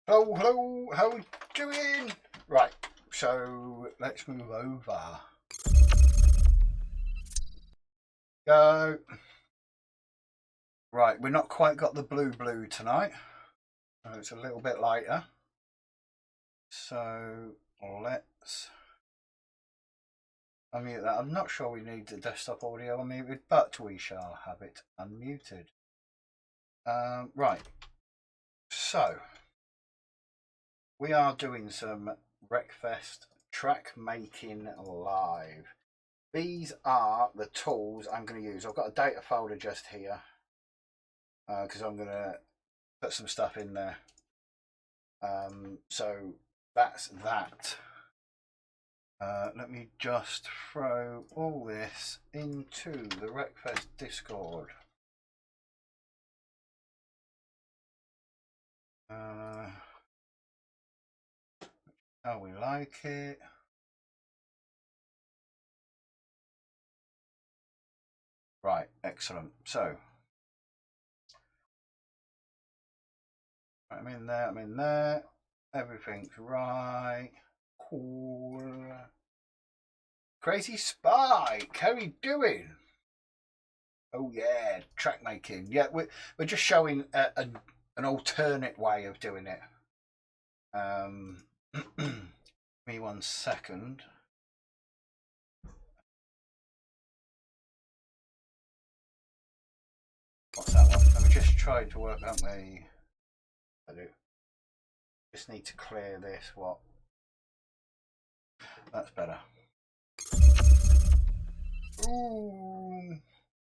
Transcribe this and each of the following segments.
Hello, hello, how are we doing? Right, so let's move over. Go. Right, we're not quite got the blue tonight. It's a little bit lighter. So let's unmute that. I'm not sure we need the desktop audio unmuted, but we shall have it unmuted. Right, so we are doing some Wreckfest track making live. These are the tools I'm going to use. I've got a data folder just here because I'm going to put some stuff in there. So that's that. Let me just throw all this into the Wreckfest Discord. How we like it. Right, excellent. So I'm in there. Everything's right. Cool. Crazy Spike, how you doing? Oh yeah, track making. Yeah, we're just showing an alternate way of doing it. Me 1 second. What's that one? Let me just try to work out my. I do. Just need to clear this. What? That's better. Ooh.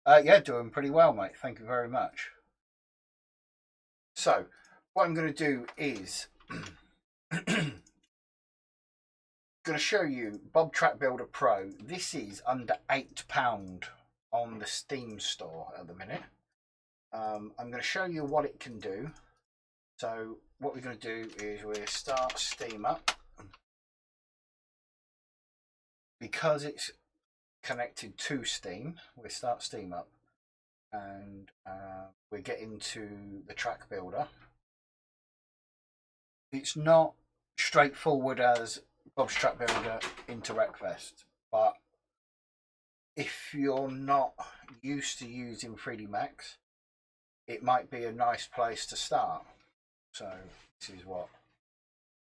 Yeah, doing pretty well, mate. Thank you very much. So, what I'm going to do is going to show you Bob Track Builder Pro. This is under £8 on the Steam store at the minute. I'm going to show you what it can do. So what we're going to do is we'll start Steam up. Because it's connected to Steam, we'll start Steam up and we get into the track builder. It's not straightforward as Bob's Track Builder into Wreckfest, but if you're not used to using 3D Max, it might be a nice place to start. So this is what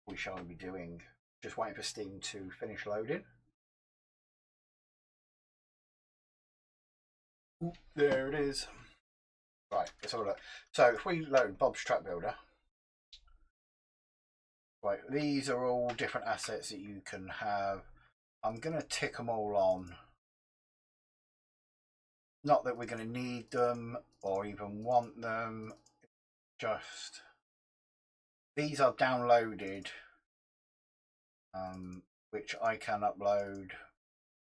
we shall be doing. Just waiting for Steam to finish loading. Ooh, there it is. Right, let's have a look. So if we load Bob's Track Builder, right, these are all different assets that you can have. I'm going to tick them all on. Not that we're going to need them or even want them. Just these are downloaded, which I can upload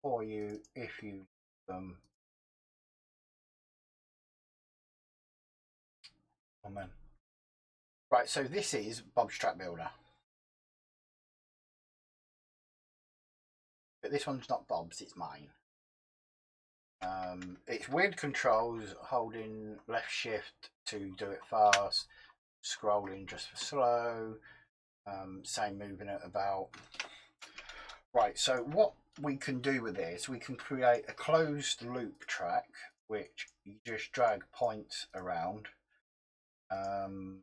for you if you need them. Oh man. Right, so this is Bob's Track Builder. But this one's not Bob's, it's mine. It's weird controls, holding left shift to do it fast, scrolling just for slow, same moving it about. Right, so what we can do with this, we can create a closed loop track, which you just drag points around. I'm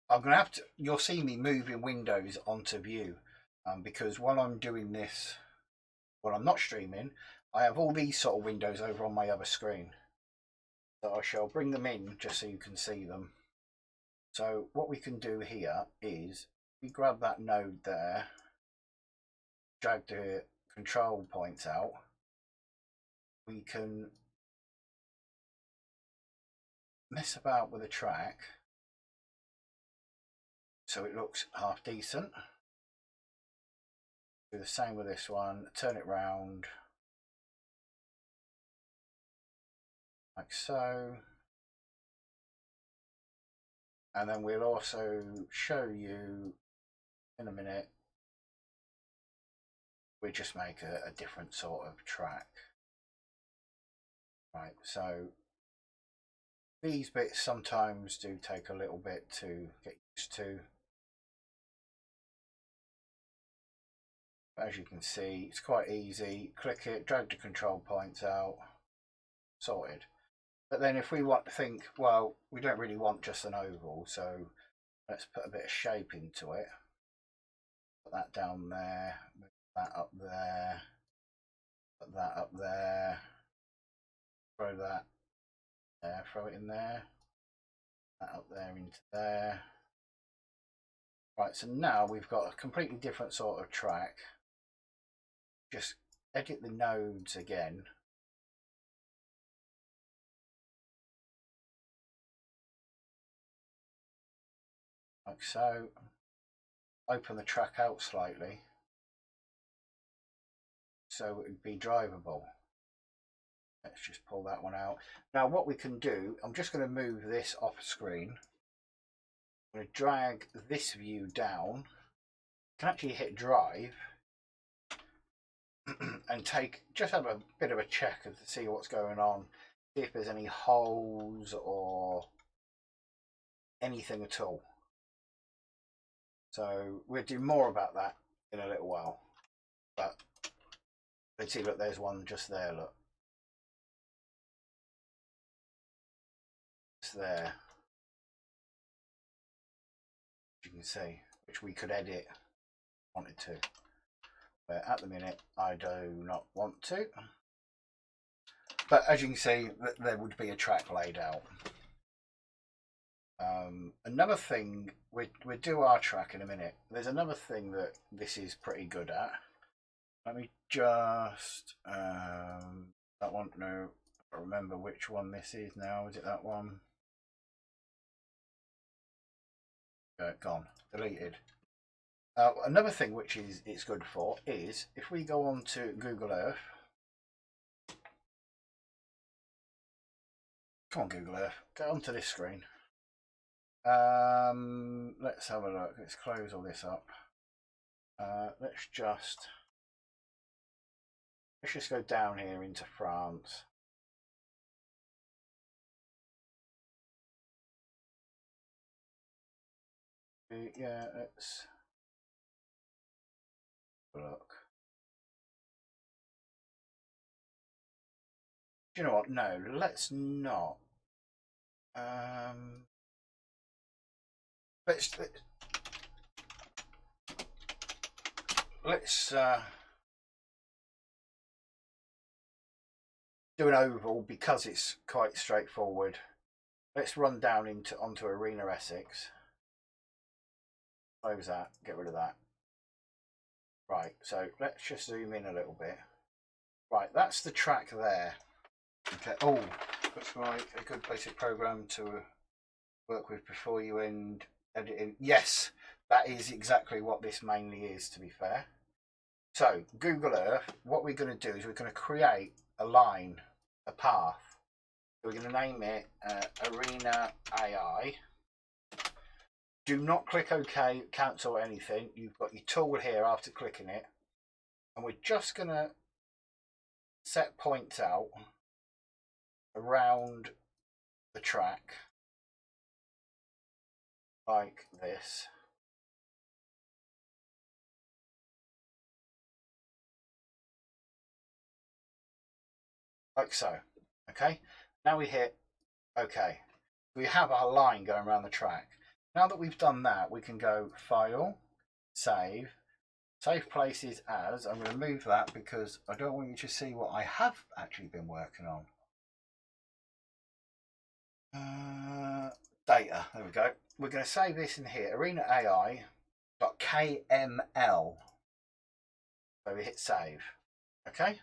going to have to, you'll see me moving windows onto view because while I'm doing this, when I'm not streaming, I have all these sort of windows over on my other screen. So I shall bring them in just so you can see them. So what we can do here is we grab that node there, drag the control points out. We can mess about with a track so it looks half decent. Do the same with this one, turn it round like so. And then we'll also show you in a minute, we just make a different sort of track. Right, so These bits sometimes do take a little bit to get used to. As you can see, it's quite easy. Click it, drag the control points out, sorted. But then if we want to think, well, we don't really want just an oval, so let's put a bit of shape into it. Put that down there, move that up there, put that up there, throw that there, throw it in there, that up there into there. Right, so now we've got a completely different sort of track. Just edit the nodes again. Like so. Open the track out slightly so it would be drivable. Let's just pull that one out. Now what we can do, I'm just going to move this off screen. I'm going to drag this view down. You can actually hit drive and just have a bit of a check to see what's going on, see if there's any holes or anything at all. So we'll do more about that in a little while. But let's see, look, there's one just there, look. It's there. You can see, which we could edit if we wanted to. But at the minute, I do not want to. But as you can see, there would be a track laid out. Another thing, we'll do our track in a minute. There's another thing that this is pretty good at. Let me just, that one, no, I don't remember which one this is now. Is it that one? Gone, deleted. Another thing which it's good for is if we go on to Google Earth. Come on, Google Earth, go onto this screen. Let's have a look. Let's close all this up. Let's just go down here into France. Yeah, let's look. Do you know what? No, let's not. Let's do an oval because it's quite straightforward. Let's run down onto Arena Essex. Close that, get rid of that. Right, so let's just zoom in a little bit. Right, that's the track there. Okay, oh, looks like a good basic program to work with before you end editing. Yes, that is exactly what this mainly is, to be fair. So Google Earth, what we're going to do is we're going to create a line, a path. We're going to name it Arena AI. Do not click OK, cancel anything. You've got your tool here after clicking it. And we're just going to set points out around the track like this. Like so. Okay, now we hit OK. We have our line going around the track. Now that we've done that, we can go File, Save Places as. I'm going to move that because I don't want you to see what I have actually been working on. Data, there we go. We're going to save this in here, Arena AI.kml. So we hit save. Okay.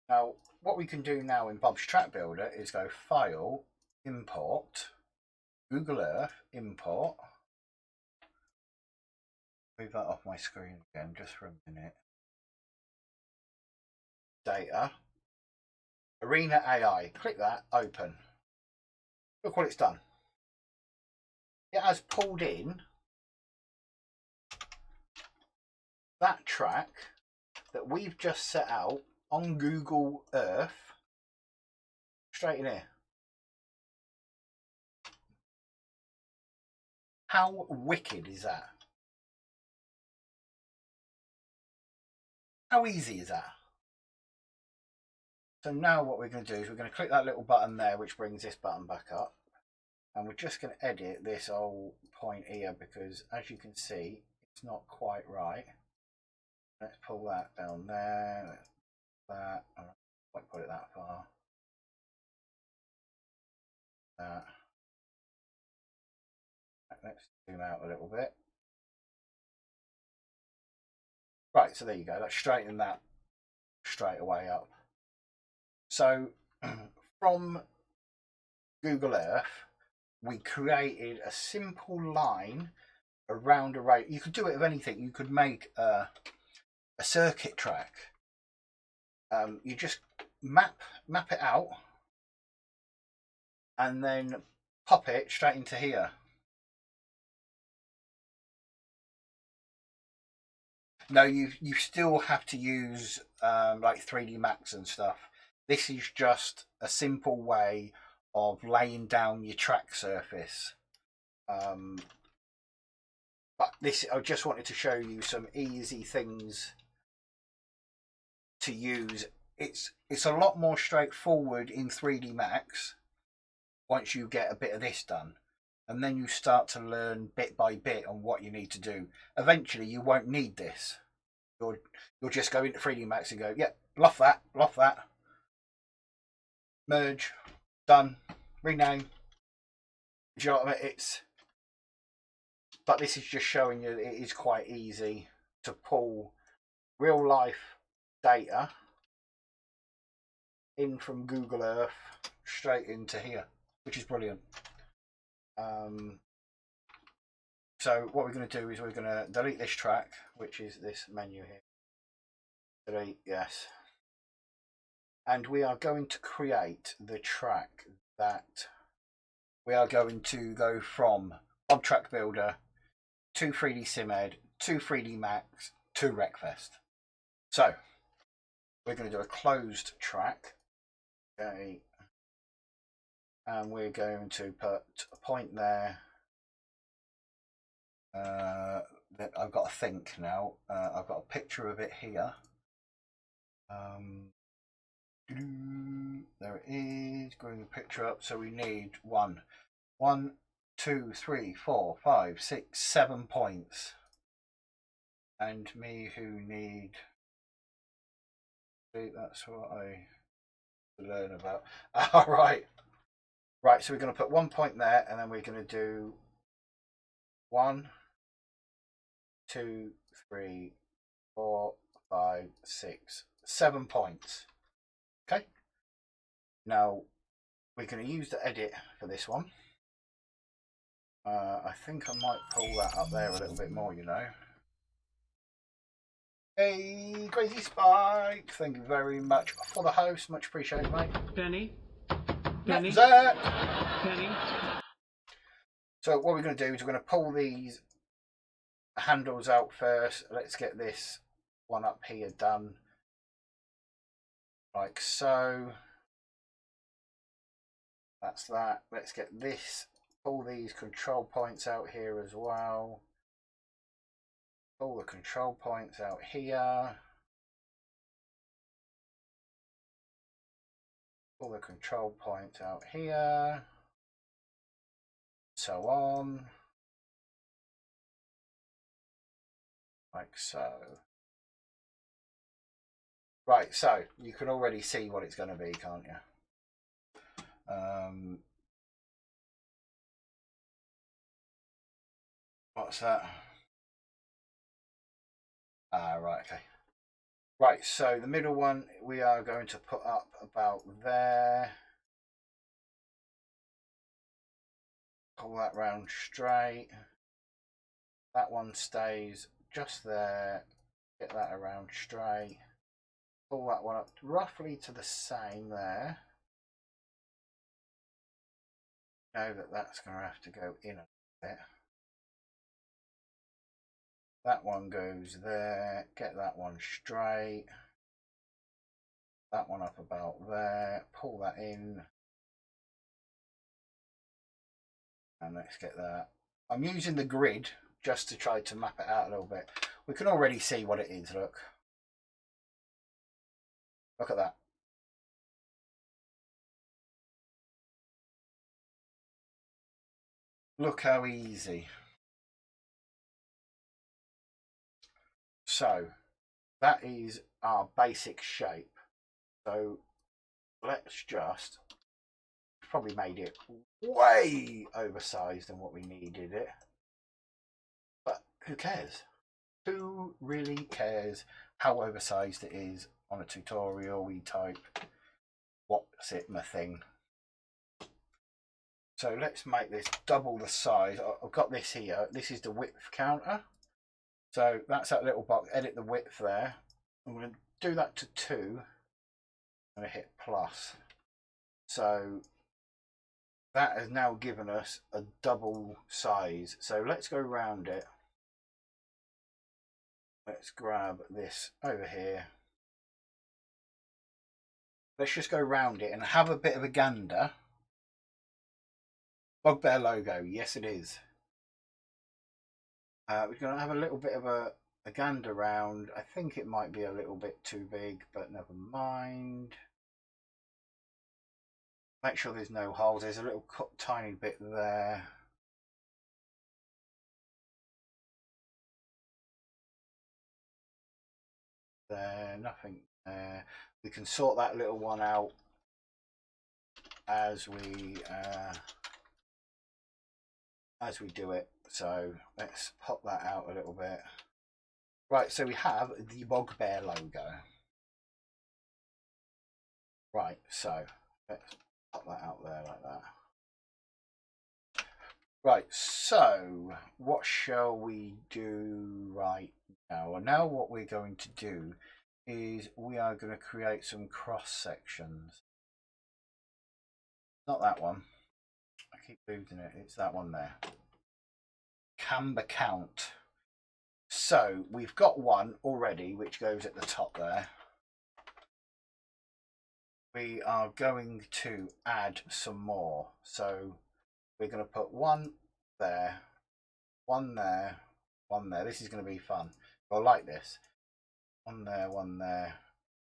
Now, what we can do now in Bob's Track Builder is go File, Import, Google Earth, Import. Move that off my screen again just for a minute. Data, Arena AI. Click that, open. Look what it's done. It has pulled in that track that we've just set out on Google Earth straight in here. How wicked is that? How easy is that? So now what we're going to do is we're going to click that little button there, which brings this button back up. And we're just going to edit this whole point here because, as you can see, it's not quite right. Let's pull that down there. That. I won't put it that far. That. Let's zoom out a little bit. Right, so there you go. Let's straighten that straight away up. So from Google Earth, we created a simple line around a road. You could do it with anything. You could make a circuit track. You just map it out and then pop it straight into here. No, you still have to use like 3D Max and stuff. This is just a simple way of laying down your track surface. But this, I just wanted to show you some easy things to use. It's a lot more straightforward in 3D Max once you get a bit of this done. And then you start to learn bit by bit on what you need to do. Eventually, you won't need this. You'll just go into 3D Max and go, yeah, loft that, merge, done, rename. Do you know what I mean? But this is just showing you that it is quite easy to pull real life data in from Google Earth straight into here, which is brilliant. So what we're going to do is we're going to delete this track, which is this menu here. Delete, yes. And we are going to create the track that we are going to go from Bob Track Builder to 3D SimEd to 3D Max to Wreckfest. So we're going to do a closed track. Okay. And we're going to put a point there. I've got to think now. I've got a picture of it here. There it is. Going the picture up. So we need 1, 2, 3, 4, 5, 6, 7 points. And me who need. That's what I learn about. All right. Right. So we're going to put 1 point there, and then we're going to do 1, 2, 3, 4, 5, 6, 7 points. Okay. Now we're going to use the edit for this one. I think I might pull that up there a little bit more, you know. Hey, Crazy Spike! Thank you very much for the host. Much appreciated, mate. Penny. Zach. Penny. So what we're going to do is we're going to pull these handles out first. Let's get this one up here done. Like so. That's that. Let's get this. Pull these control points out here as well. Pull the control points out here. Pull the control points out here. So on. Like so. Right, so you can already see what it's going to be, can't you? What's that? Right, okay. Right, so the middle one we are going to put up about there. Pull that round straight. That one stays just there. Get that around straight. Pull that one up roughly to the same there. Know that that's going to have to go in a bit. That one goes there. Get that one straight. That one up about there. Pull that in. And let's get that I'm using the grid just to try to map it out a little bit. We can already see what it is, look. Look at that. Look how easy. So that is our basic shape. So let's just, probably made it way oversized than what we needed it. But who cares? Who really cares how oversized it is? On a tutorial we type what's it my thing. So let's make this double the size. I've got this here. This is the width counter. So that's that little box. Edit the width there. I'm going to do that to 2. I'm going to hit plus. So that has now given us a double size. So let's go round it. Let's grab this over here. Let's just go round it and have a bit of a gander. Bugbear logo, yes it is. We're going to have a little bit of a gander round. I think it might be a little bit too big, but never mind. Make sure there's no holes. There's a little tiny bit there. There, nothing there. We can sort that little one out as we do it. So let's pop that out a little bit. Right, so we have the Bugbear logo. Right, so let's pop that out there like that. Right, so what shall we do right now? Well, now what we're going to do is we are going to create some cross sections. Not that one. I keep losing it. It's that one there. Camber count. So we've got one already, which goes at the top there. We are going to add some more. So we're going to put one there, one there, one there. This is going to be fun. I like this. One there, one there.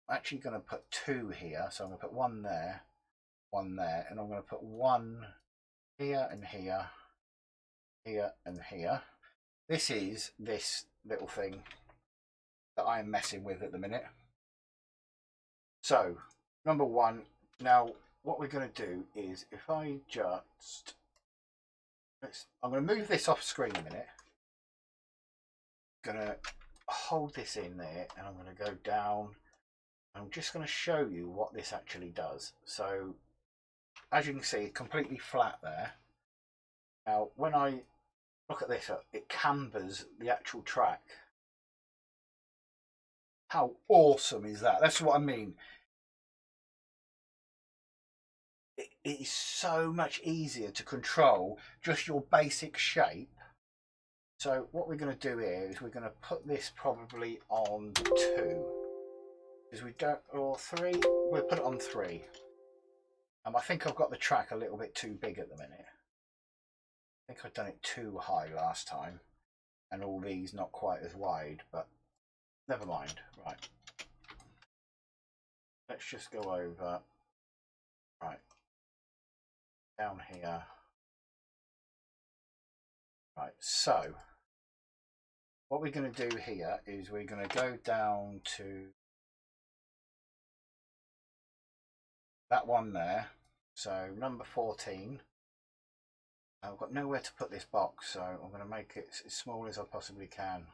I'm actually going to put 2 here. So I'm going to put one there, and I'm going to put one here and here, here and here. This is this little thing that I am messing with at the minute. So number 1. Now what we're going to do is, if I just, I'm going to move this off screen a minute. I'm going to hold this in there, and I'm going to go down. I'm just going to show you what this actually does. So as you can see, completely flat there. Now when I look at this, it cambers the actual track. How awesome is that? That's what I mean. It is so much easier to control just your basic shape. So what we're going to do here is we're going to put this probably on 2, because we don't, or 3. We'll put it on 3. I think I've got the track a little bit too big at the minute. I think I've done it too high last time, and all these not quite as wide, but never mind. Right, let's just go over. Right, down here. Right, so what we're going to do here is we're going to go down to that one there. So number 14. I've got nowhere to put this box, so I'm going to make it as small as I possibly can.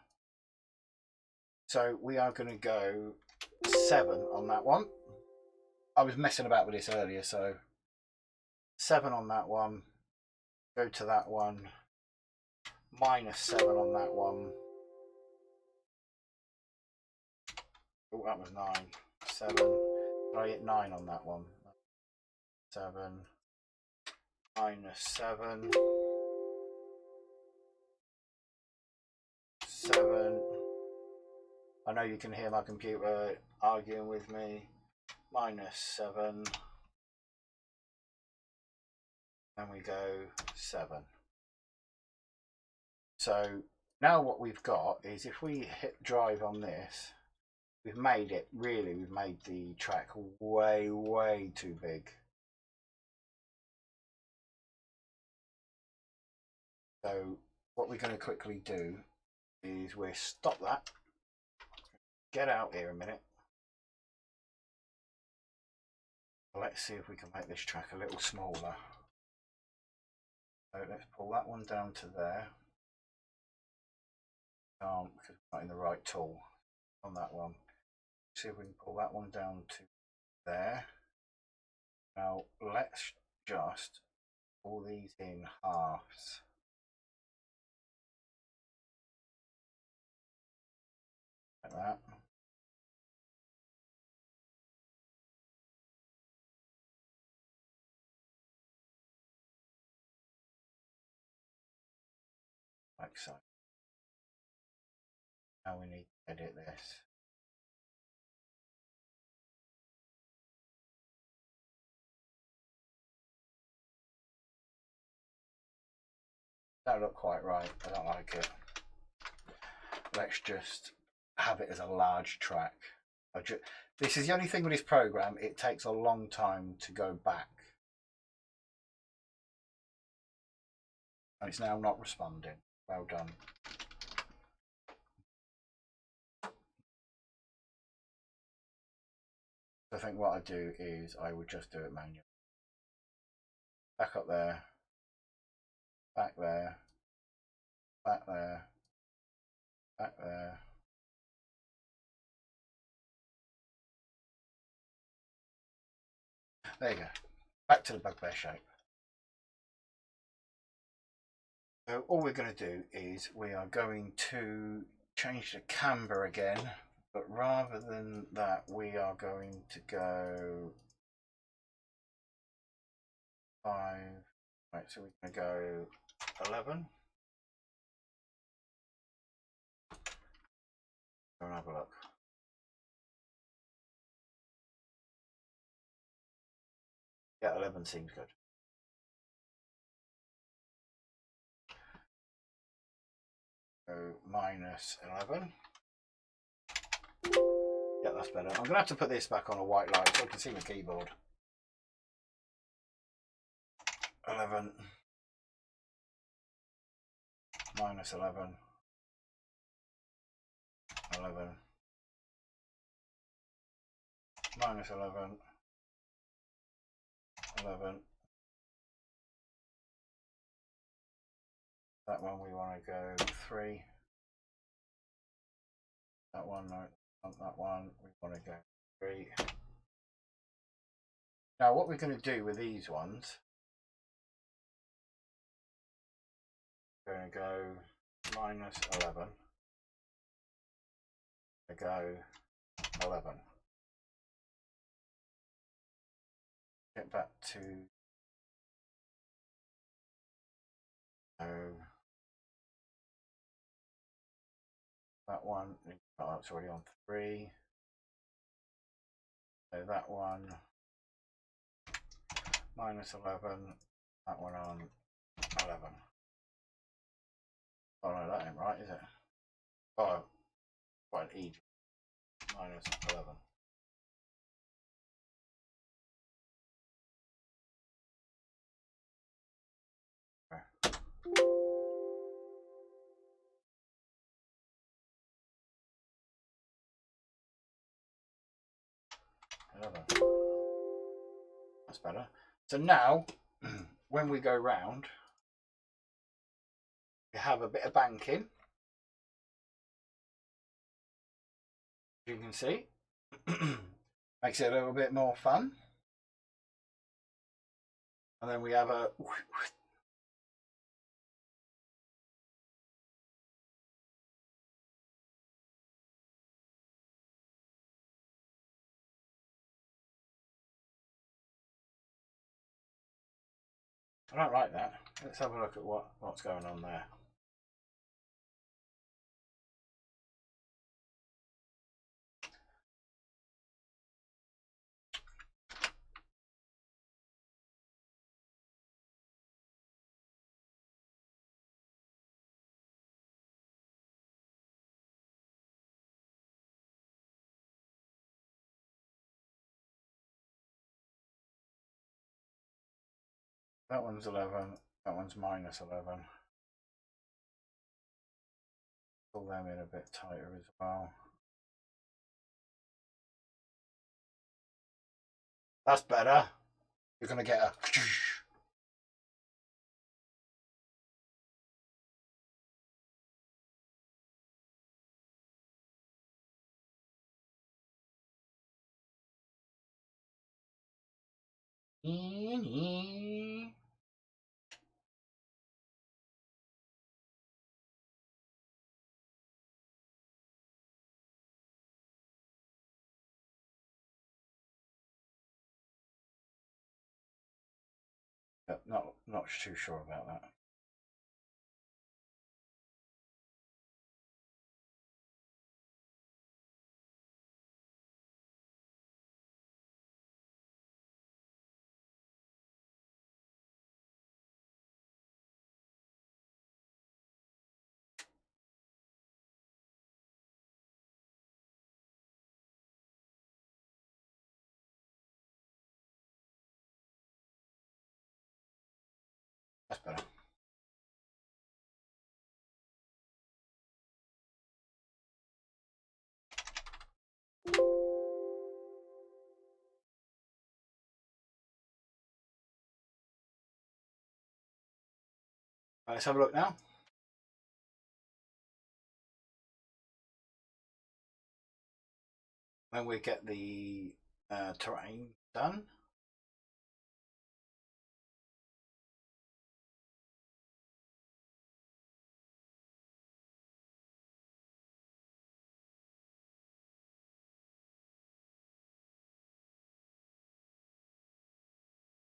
So we are going to go 7 on that one. I was messing about with this earlier, so 7 on that one. Go to that one. -7 on that one. Oh, that was 9. 7. I hit 9 on that one. 7. -7. 7. I know you can hear my computer arguing with me. -7. And we go 7. So now what we've got is if we hit drive on this, we've made the track way too big. So what we're going to quickly do is we'll stop that, get out here a minute. Let's see if we can make this track a little smaller. So let's pull that one down to there. Because we're not in the right tool on that one. See if we can pull that one down to there. Now let's just pull these in halves. Like that. Like so. Now we need to edit this. Don't look quite right. I don't like it. Let's just have it as a large track. This is the only thing with this program. It takes a long time to go back. And it's now not responding. Well done. I think what I do is I would just do it manually. Back up there, back there, back there, back there. There you go. Back to the bugbear shape. So all we're going to do is we are going to change the camber again, but rather than that we are going to go 5. Right, so we're going to go 11. Go and have a look. Yeah, 11 seems good. So -11. Yeah, that's better. I'm going to have to put this back on a white light so I can see my keyboard. 11 -11 11 -11 11. That one we want to go 3. That one, no, not that one. We want to go 3. Now what we're going to do with these ones, we're going to go -11. We go 11. Get back to that one. Oh, it's already on 3. So that one -11. That one on 11. Oh no, that ain't right, is it? Oh, quite an E. -11. That's better. So now, when we go round, we have a bit of banking. You can see, makes it a little bit more fun. And then we have a I don't like that. Let's have a look at what's going on there. That one's 11. That one's minus 11. Pull them in a bit tighter as well. That's better. You're going to get a... Not too sure about that. That's better. Right, let's have a look now. When we get the terrain done.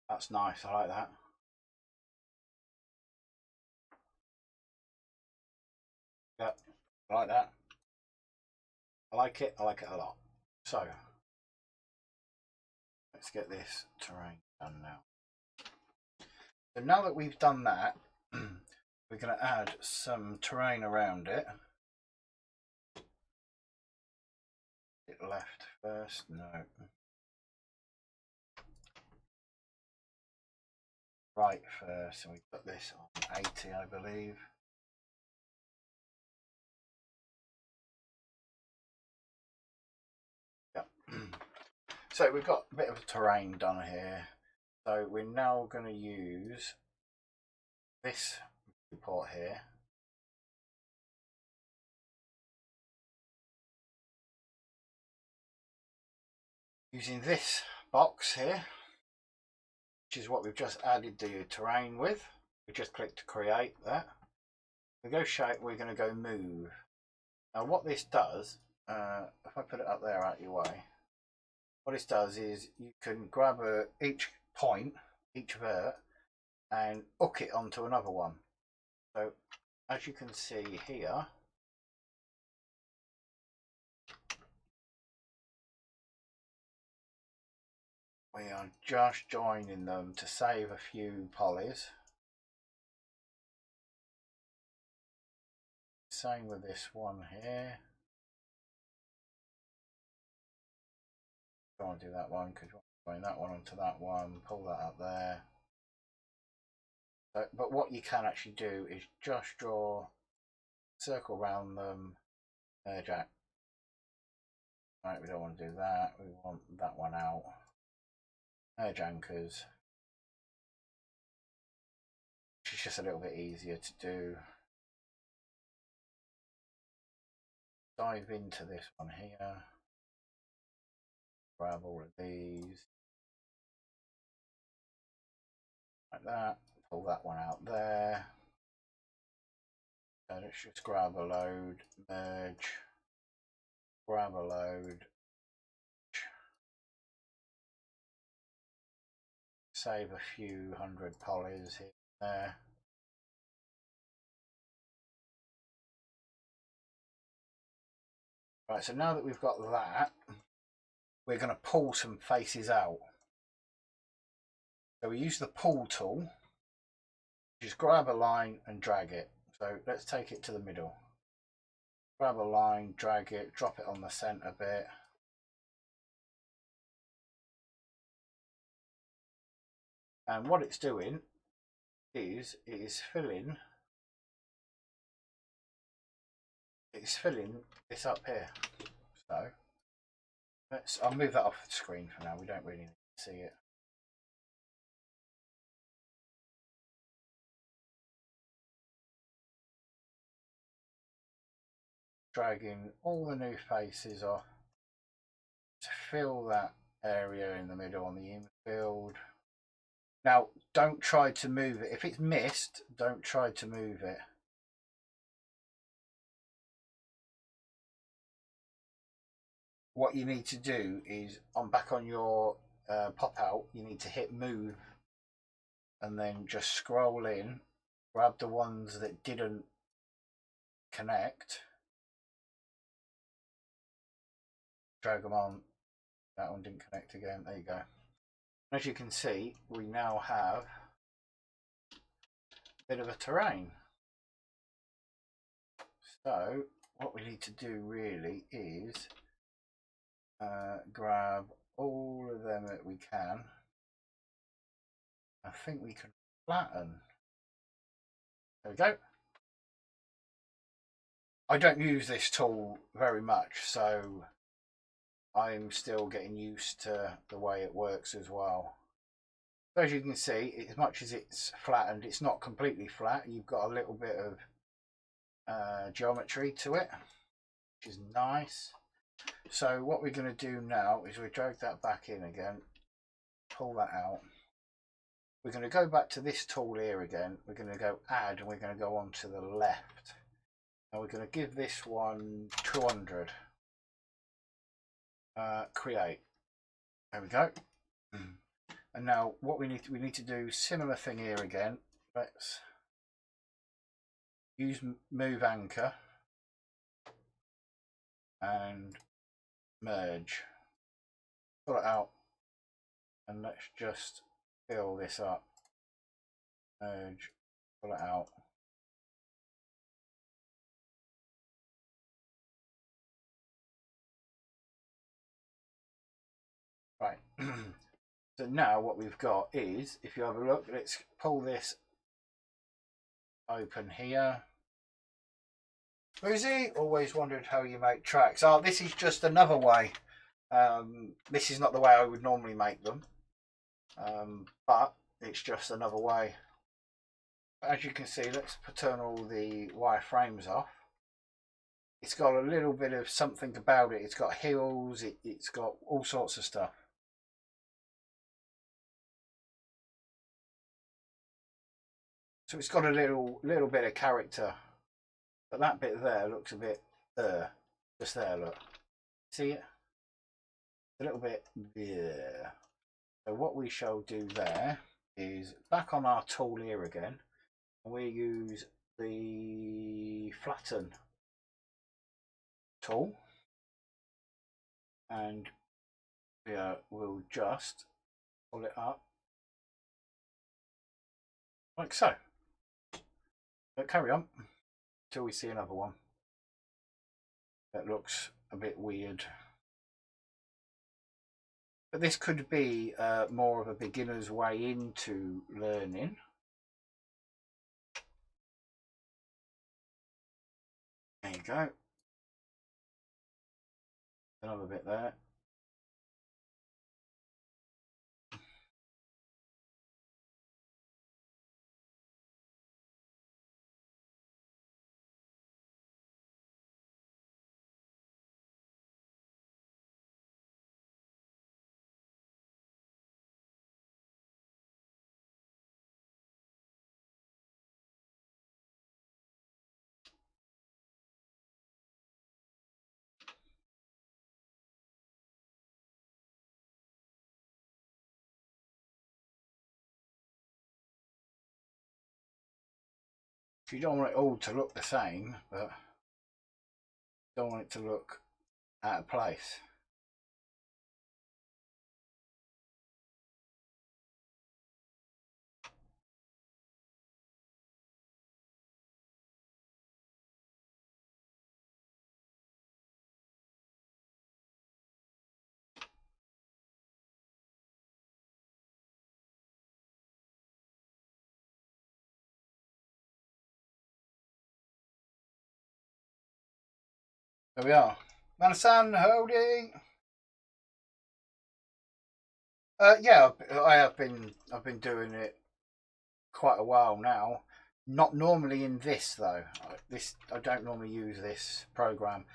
That's nice. I like that. Yep, I like that. I like it. I like it a lot. So let's get this terrain done now. So now that we've done that, we're going to add some terrain around it. It left first. No. Right first, and we put this on 80, I believe. Yep. So we've got a bit of terrain done here. So we're now going to use this report here. Using this box here, which is what we've just added the terrain with. We just click to create that. We go shape, we're going to go move. Now what this does, if I put it up there out your way, what this does is you can grab each point, each vert, and hook it onto another one. So as you can see here, we are just joining them to save a few polys. Same with this one here. Don't want to do that one because you want to join that one onto that one, pull that up there. So, but what you can actually do is just draw a circle around them, merge out. Right, we don't want to do that, we want that one out. Merge anchors, which is just a little bit easier to do. Dive into this one here, grab all of these, like that, pull that one out there. So let's just grab a load, merge, grab a load, save a few hundred polys here and there. Right, so now that we've got that, we're going to pull some faces out. So we use the pull tool, just grab a line and drag it. So let's take it to the middle. Grab a line, drag it, drop it on the center bit. And what it's doing is it is filling. It's filling this up here. So I'll move that off the screen for now. We don't really need to see it. Dragging all the new faces off to fill that area in the middle on the infield. Now, don't try to move it. If it's missed, don't try to move it. What you need to do is back on your pop out, you need to hit move and then just scroll in, grab the ones that didn't connect, drag them on. That one didn't connect again. There you go. As you can see, we now have a bit of a terrain. So what we need to do really is grab all of them that we can. I think we can flatten. There we go. I don't use this tool very much, so I'm still getting used to the way it works as well. So as you can see, as much as it's flattened, it's not completely flat. You've got a little bit of geometry to it, which is nice. So what we're going to do now is we drag that back in again, pull that out. We're going to go back to this tool here again. We're going to go add, and we're going to go on to the left. And we're going to give this one 200. Create. There we go. And now what we need to do similar thing here again. Let's use move anchor and merge. Pull it out, and let's just fill this up. Merge, pull it out. Right. So now what we've got is, if you have a look, let's pull this open here. Boozy, always wondered how you make tracks. Oh, this is just another way. This is not the way I would normally make them, but it's just another way. As you can see, let's turn all the wireframes off. It's got a little bit of something about it. It's got hills, it's got all sorts of stuff. So it's got a little bit of character. But that bit there looks a bit just there, look. See it? A little bit there. So what we shall do there is back on our tool here again, and we use the flatten tool, and we'll just pull it up like so. But carry on till we see another one that looks a bit weird. But this could be more of a beginner's way into learning. There you go. Another bit there. You don't want it all to look the same, but don't want it to look out of place. There we are. Manasan, Hody. Yeah, I've been doing it quite a while now. Not normally in this though. I don't normally use this program.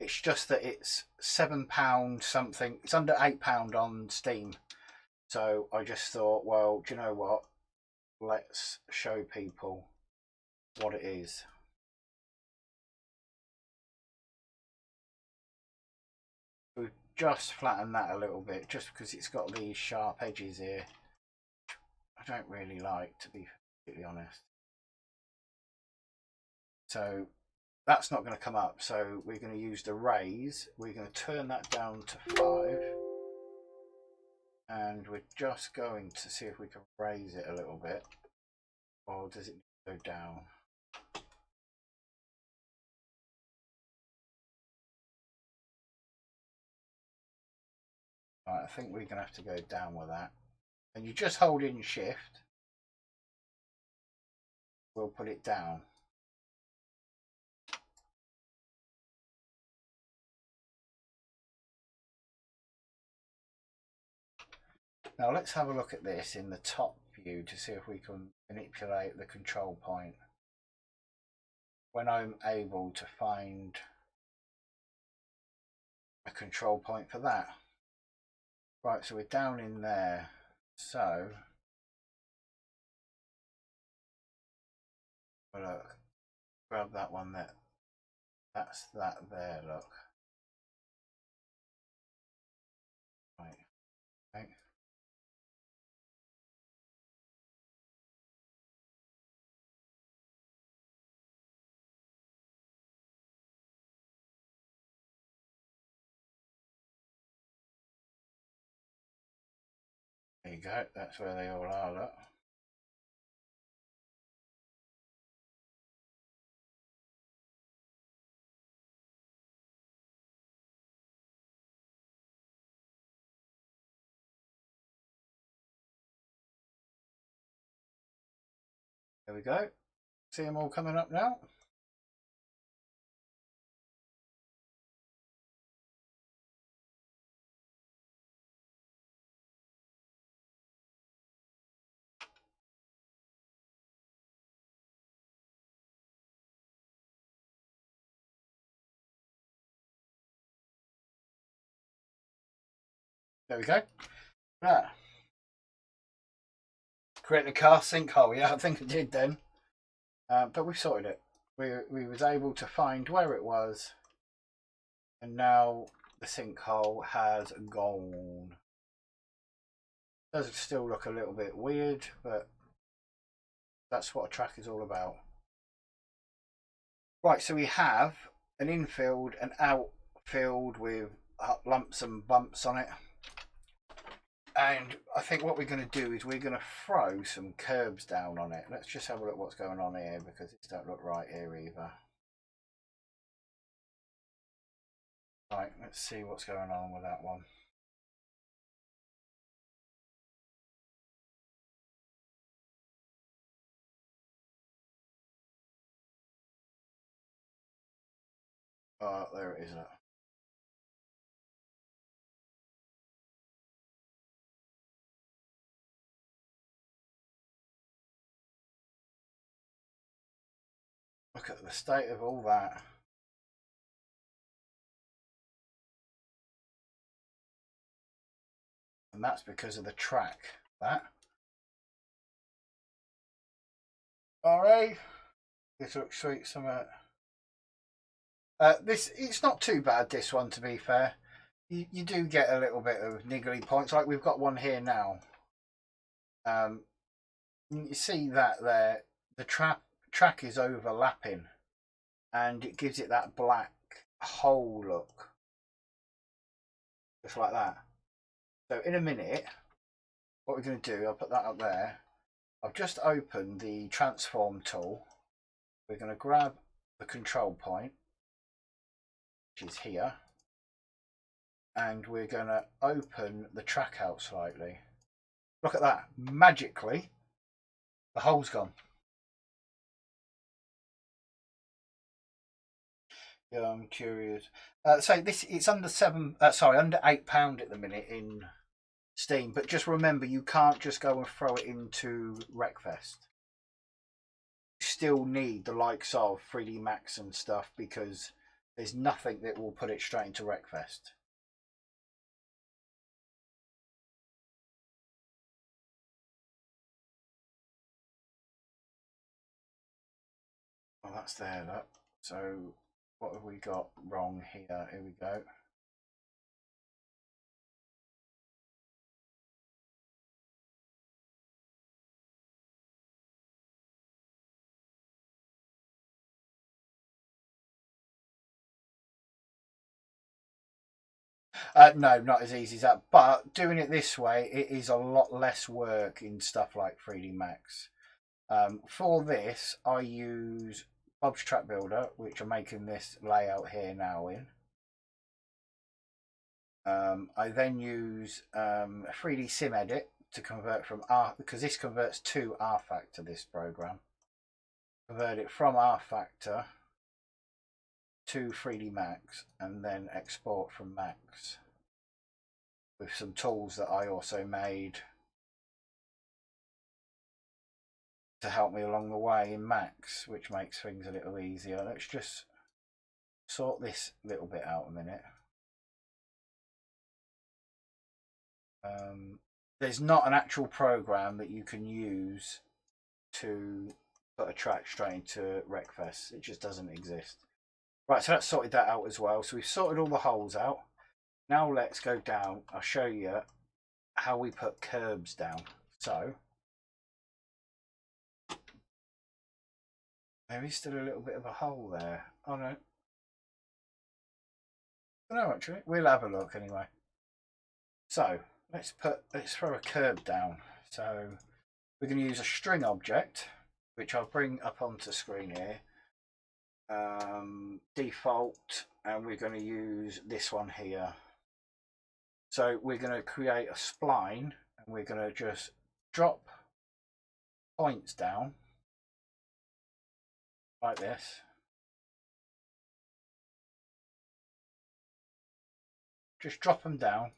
It's just that it's £7 something. It's under £8 on Steam. So I just thought, well, do you know what? Let's show people what it is. We've just flattened that a little bit, just because it's got these sharp edges here. I don't really like, to be completely honest. So that's not going to come up. So we're going to use the raise. We're going to turn that down to 5. And we're just going to see if we can raise it a little bit. Or does it go down? Right, I think we're going to have to go down with that. And you just hold in shift. We'll put it down. Now let's have a look at this in the top view to see if we can manipulate the control point. When I'm able to find a control point for that. Right, so we're down in there. So, look, grab that one there. That's that there, look. Right, okay. There you go, that's where they all are, look. There we go. See them all coming up now? There we go. Yeah. Create the car sinkhole. Yeah, I think I did then. But we sorted it. We was able to find where it was, and now the sinkhole has gone. Does still look a little bit weird, but that's what a track is all about. Right, so we have an infield and outfield with lumps and bumps on it. And I think what we're going to do is we're going to throw some curbs down on it. Let's just have a look what's going on here, because it don't look right here either. Right, let's see what's going on with that one. Oh, there it is. Look at the state of all that. And that's because of the track. That. Alright. This looks sweet. This, it's not too bad, this one, to be fair. You do get a little bit of niggly points, like we've got one here now. You see that there, the track is overlapping, and it gives it that black hole look, just like that. So in a minute, what we're going to do, I'll put that up there. I've just opened the transform tool. We're going to grab the control point, which is here, and we're going to open the track out slightly. Look at that, magically the hole's gone. Yeah, I'm curious. So it's under under £8 at the minute in Steam. But just remember, you can't just go and throw it into Wreckfest. You still need the likes of 3D Max and stuff because there's nothing that will put it straight into Wreckfest. Well, that's there. Look. So what have we got wrong here? Here we go. No, not as easy as that. But doing it this way, it is a lot less work in stuff like 3D Max. For this, I use Bob's Track Builder, which I'm making this layout here now in. I then use 3D Sim Edit to convert from R, because this converts to R Factor, this program. Convert it from R Factor to 3D Max and then export from Max with some tools that I also made to help me along the way in Max, which makes things a little easier. Let's just sort this little bit out a minute. There's not an actual program that you can use to put a track straight into Wreckfest. It just doesn't exist. Right, so that's sorted that out as well. So we've sorted all the holes out. Now let's go down. I'll show you how we put curbs down. So there is still a little bit of a hole there. Oh no. No, actually, we'll have a look anyway. So let's throw a curb down. So we're going to use a string object, which I'll bring up onto screen here. Default, and we're going to use this one here. So we're going to create a spline, and we're going to just drop points down like this. Just drop them down,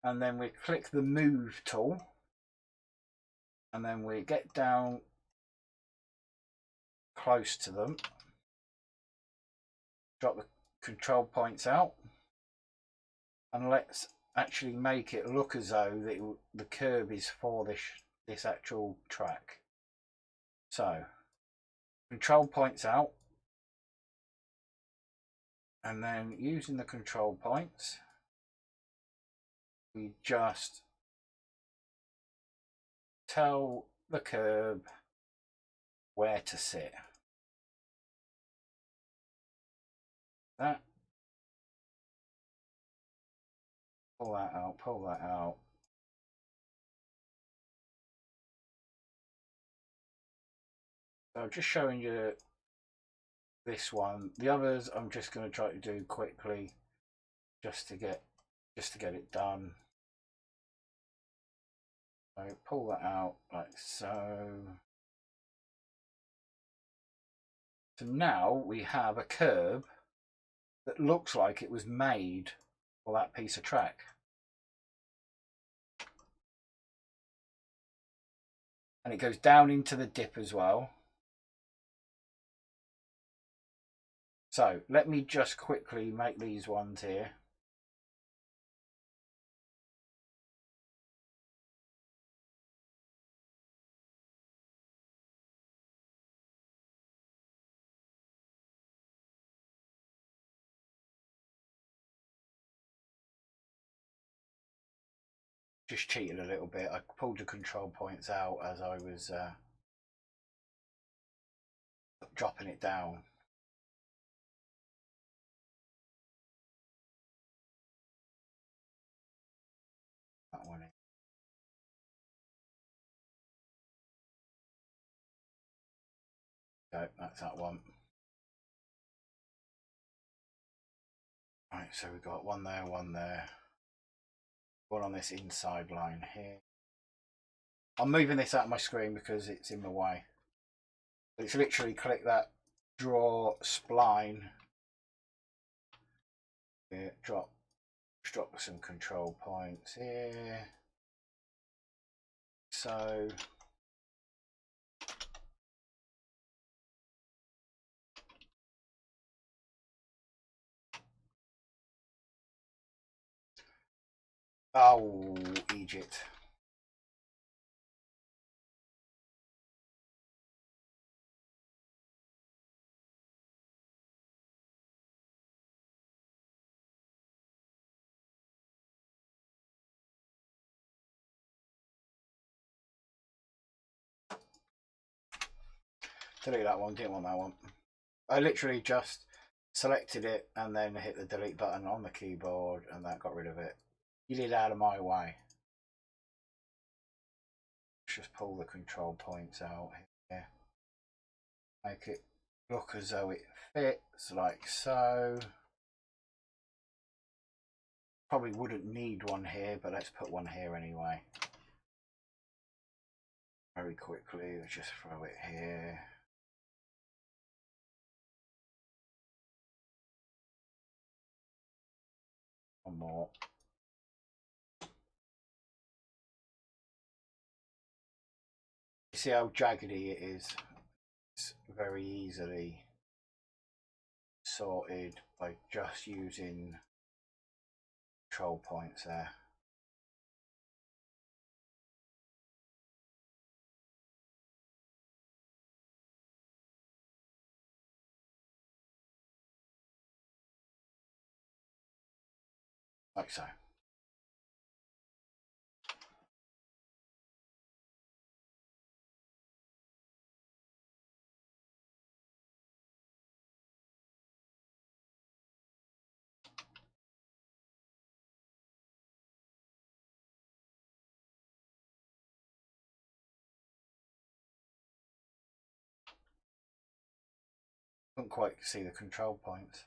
and then we click the move tool, and then we get down close to them, drop the control points out, and let's actually make it look as though the curb is for this actual track. So control points out, and then using the control points, we just tell the curb where to sit. That, pull that out, pull that out. So just showing you this one. The others I'm just going to try to do quickly, just to get it done. So pull that out like so. So now we have a curb that looks like it was made for that piece of track. And it goes down into the dip as well. So let me just quickly make these ones here. Just cheated a little bit. I pulled the control points out as I was dropping it down. That one in. So that's that one. Right, so we've got one there, one on this inside line here. I'm moving this out of my screen because it's in the way. It's literally click that draw spline here, drop some control points here. So oh, Egypt. Delete that one, didn't want that one. I literally just selected it and then hit the delete button on the keyboard and that got rid of it. Get it out of my way. Just pull the control points out here. Make it look as though it fits like so. Probably wouldn't need one here, but let's put one here anyway. Very quickly, let's just throw it here. One more. You see how jaggedy it is? It's very easily sorted by just using control points there. Like so. Couldn't quite see the control points.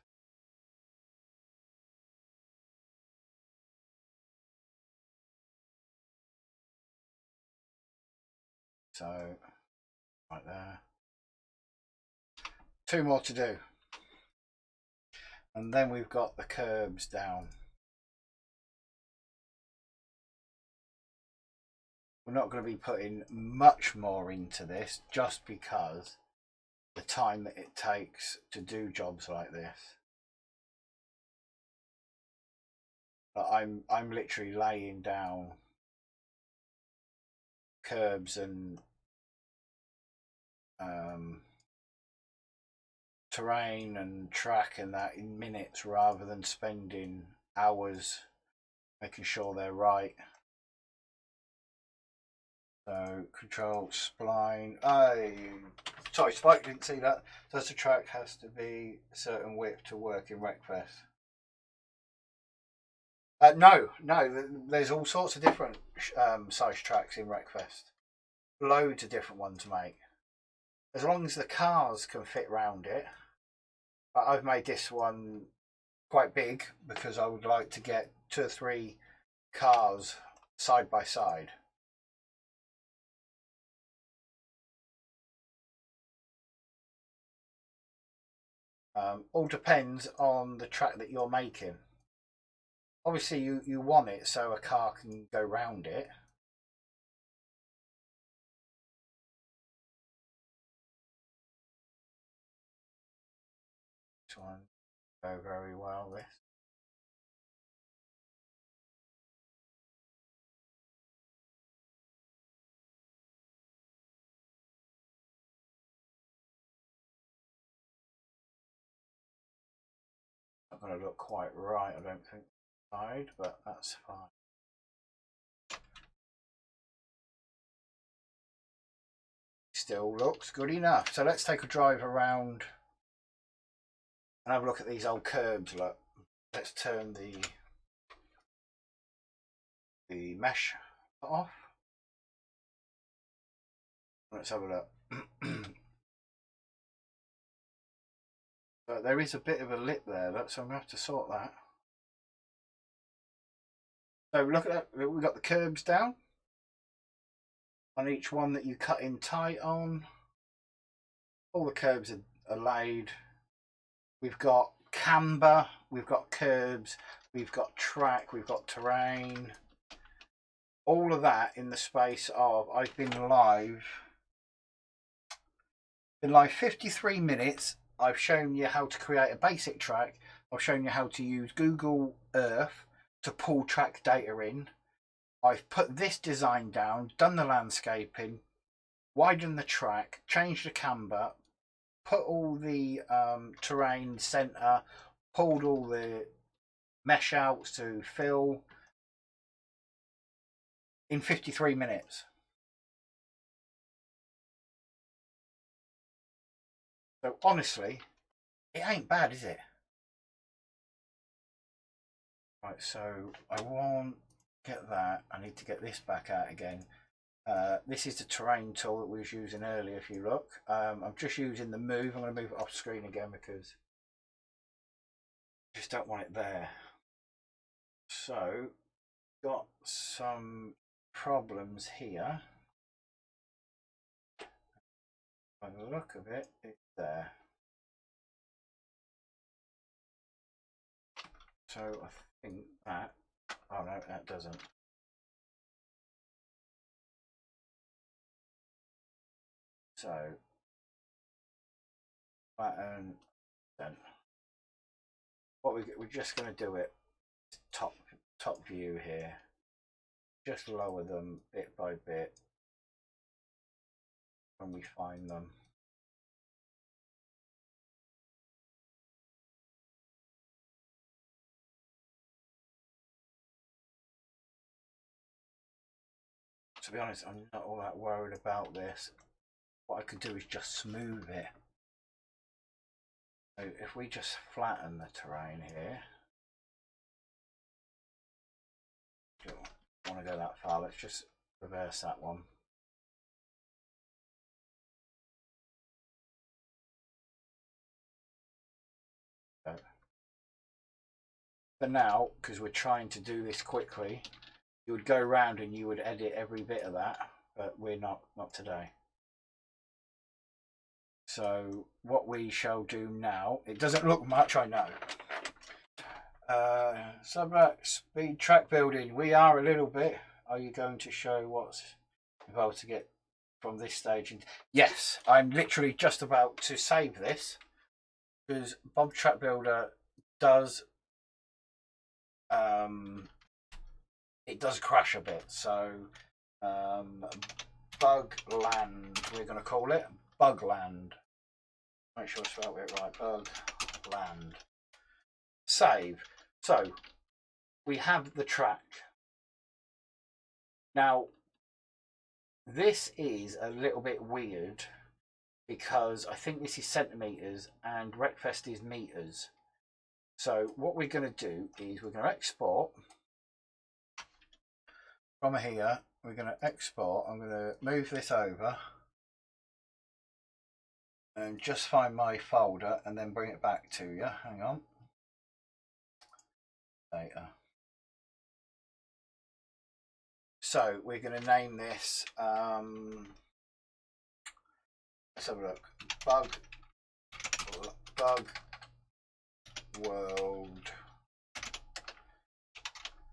So, right there. 2 more to do. And then we've got the curbs down. We're not going to be putting much more into this just because the time that it takes to do jobs like this. But I'm literally laying down curbs and terrain and track and that in minutes rather than spending hours making sure they're right. So control spline. Sorry, Spike didn't see that. Does the track has to be a certain width to work in Wreckfest? No, there's all sorts of different size tracks in Wreckfest. Loads of different ones to make. As long as the cars can fit round it. But I've made this one quite big because I would like to get 2 or 3 cars side by side. All depends on the track that you're making. Obviously you want it so a car can go round it. This one go very well this. Not going to look quite right, I don't think, side, but that's fine. Still looks good enough. So let's take a drive around and have a look at these old curbs. Look, let's turn the mesh off. Let's have a look. But there is a bit of a lip there, look, so I'm going to have to sort that. So look at that, we've got the curbs down on each one that you cut in tight on. All the curbs are laid. We've got camber, we've got curbs, we've got track, we've got terrain. All of that in the space of, I've been live 53 minutes. I've shown you how to create a basic track. I've shown you how to use Google Earth to pull track data in. I've put this design down, done the landscaping, widened the track, changed the camber, put all the terrain center, pulled all the mesh outs to fill in 53 minutes. So honestly, it ain't bad, is it? Right, so I won't get that. I need to get this back out again. This is the terrain tool that we was using earlier, if you look. I'm just using the move. I'm going to move it off screen again because I just don't want it there. So, got some problems here. By the look of it, it's there. So I think that, oh no, that doesn't. So, pattern, then. What we're just going to do it top view here. Just lower them bit by bit when we find them. To be honest, I'm not all that worried about this. What I could do is just smooth it. So if we just flatten the terrain here, don't want to go that far. Let's just reverse that one. So, for now, because we're trying to do this quickly, you would go around and you would edit every bit of that, but we're not today. So what we shall do now, it doesn't look much, I know. Subtract speed track building. We are a little bit. Are you going to show what's involved to get from this stage? Yes, I'm literally just about to save this because Bob Track Builder does it does crash a bit. So Bug Land, we're going to call it Bug Land. Make sure I spell it right. Bug Land. Save. So we have the track. Now, this is a little bit weird because I think this is centimeters and Wreckfest is meters. So what we're going to do is we're going to export from here. We're going to export. I'm going to move this over and just find my folder and then bring it back to you. Hang on. Data. So we're going to name this, let's have a look, Bug World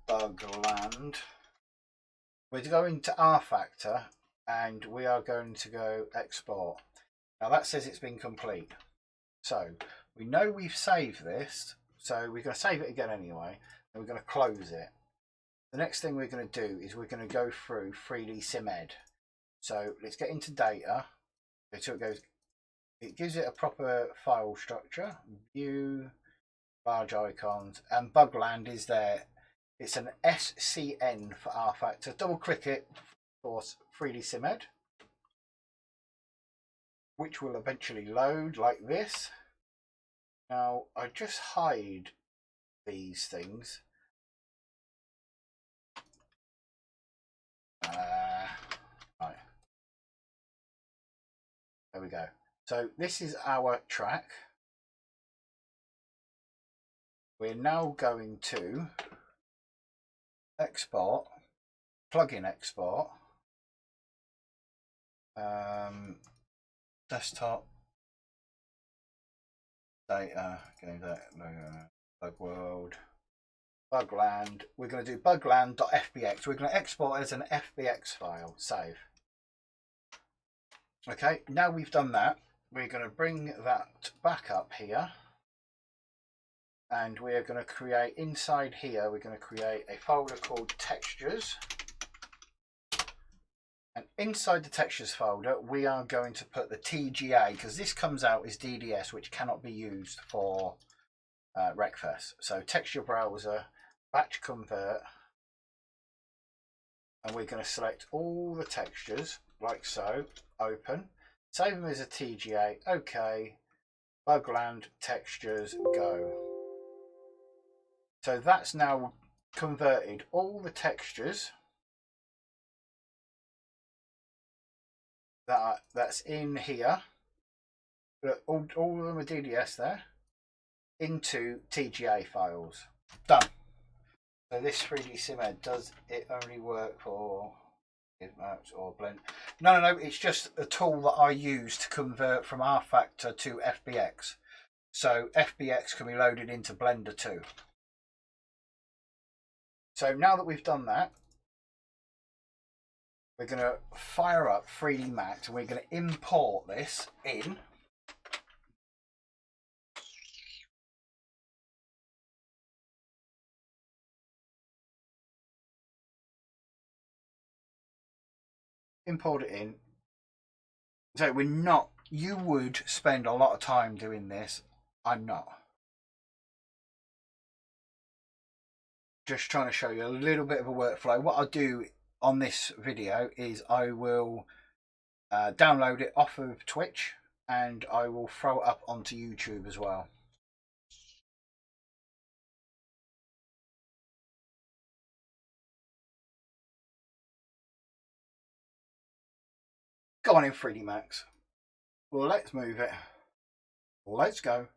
Bug Land. We're going to R Factor and we are going to go export. Now that says it's been complete. So we know we've saved this, so we're going to save it again anyway, and we're going to close it. The next thing we're going to do is we're going to go through 3D SimEd. So let's get into data. So it goes, it gives it a proper file structure, view, large icons, and Bugland is there. It's an SCN for R Factor. Double click it for 3D SimEd, which will eventually load like this. Now I just hide these things. Right. There we go. So this is our track. We're now going to export, plugin export, desktop, data, going to bug world, bugland. We're going to do bugland.fbx. We're going to export as an FBX file, save. Okay, now we've done that, we're going to bring that back up here, and we're going to create inside here, we're going to create a folder called textures. And inside the textures folder, we are going to put the TGA, because this comes out as DDS, which cannot be used for Wreckfest. So texture browser, batch convert, and we're going to select all the textures like so, open, save them as a TGA, OK, bugland textures, go. So that's now converted all the textures that's in here, all of them are DDS there, into TGA files. Done. So this 3D SimEd, does it only work for maps or blend? No, it's just a tool that I use to convert from R Factor to FBX. So FBX can be loaded into Blender too. So now that we've done that, we're going to fire up 3D Max and we're going to import this in. Import it in. So we're not, you would spend a lot of time doing this. I'm not. Just trying to show you a little bit of a workflow. What I'll do on this video is I will download it off of Twitch and I will throw it up onto YouTube as well. Go on in 3D Max. Well, let's move it. Let's go.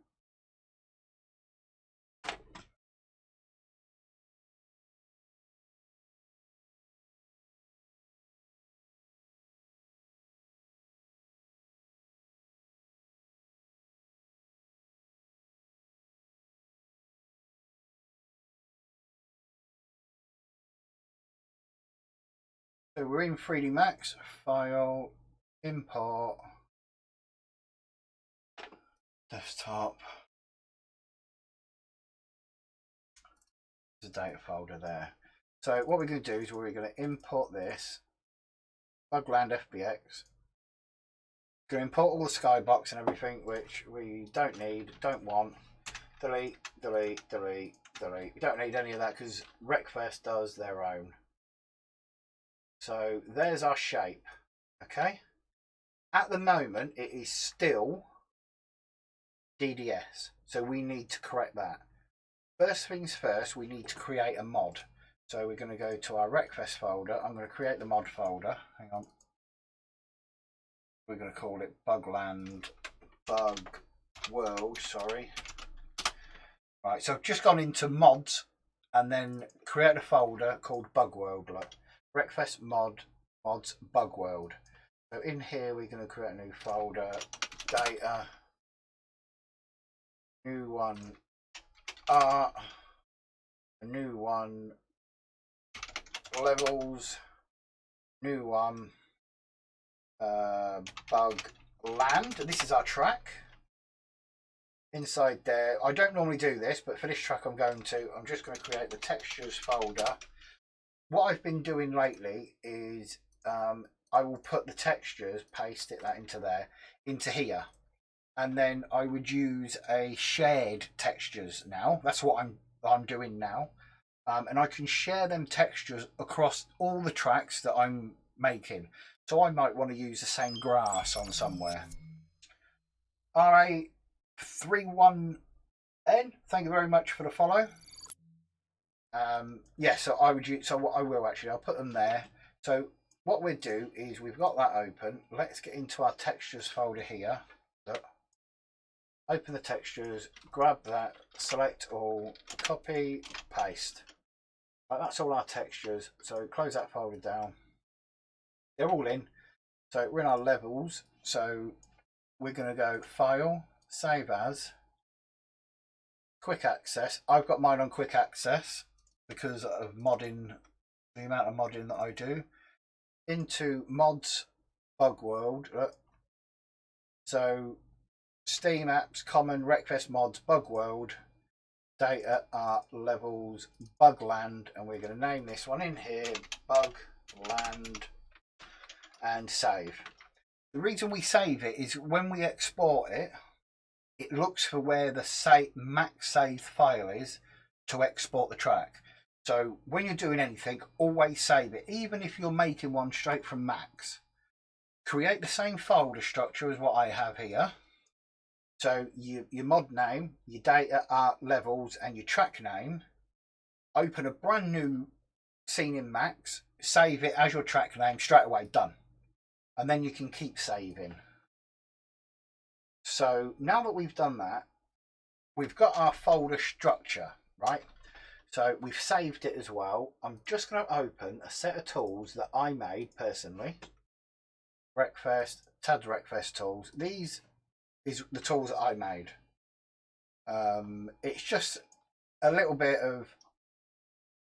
So we're in 3D Max, file, import, desktop. There's a data folder there. So what we're going to do is we're going to import this, bugland FBX. Going to import all the skybox and everything, which we don't need, don't want. Delete, delete, delete, delete. We don't need any of that because Wreckfest does their own. So there's our shape. Okay. At the moment, it is still DDS. So we need to correct that. First things first, we need to create a mod. So we're going to go to our Wreckfest folder. I'm going to create the mod folder. Hang on. We're going to call it Bugland Bug World. Sorry. Right. So I've just gone into mods and then create a folder called Bug World. Look, Wreckfest mods Bug World. So in here we're going to create a new folder, data, new one, art, a new one, levels, new one, bug land. This is our track. Inside there, I don't normally do this, but for this track I'm just going to create the textures folder. What I've been doing lately is I will put the textures, paste that into here, and then I would use a shared textures now. That's what I'm doing now, and I can share them textures across all the tracks that I'm making. So I might want to use the same grass on somewhere. RA31N, thank you very much for the follow. Yeah, so I'll put them there. So what we'll do is we've got that open. Let's get into our textures folder here. Look. Open the textures, grab that, select all, copy, paste. Right, that's all our textures. So close that folder down. They're all in. So we're in our levels. So we're going to go File, Save As. quick access. I've got mine on quick access because of modding, the amount of modding that I do. Into mods, bug world. So Steam apps, common, Wreckfest mods, bug world, data, art, levels, bug land, and we're going to name this one in here bug land and save. The reason we save it is when we export it, it looks for where the max save file is to export the track. So when you're doing anything, always save it. Even if you're making one straight from Max, create the same folder structure as what I have here. So your mod name, your data, art, levels, and your track name. Open a brand new scene in Max, save it as your track name straight away, done. And then you can keep saving. So now that we've done that, we've got our folder structure, right? So we've saved it as well. I'm just going to open a set of tools that I made personally. Wreckfest, Tad's Wreckfest tools. These is the tools that I made. It's just a little bit of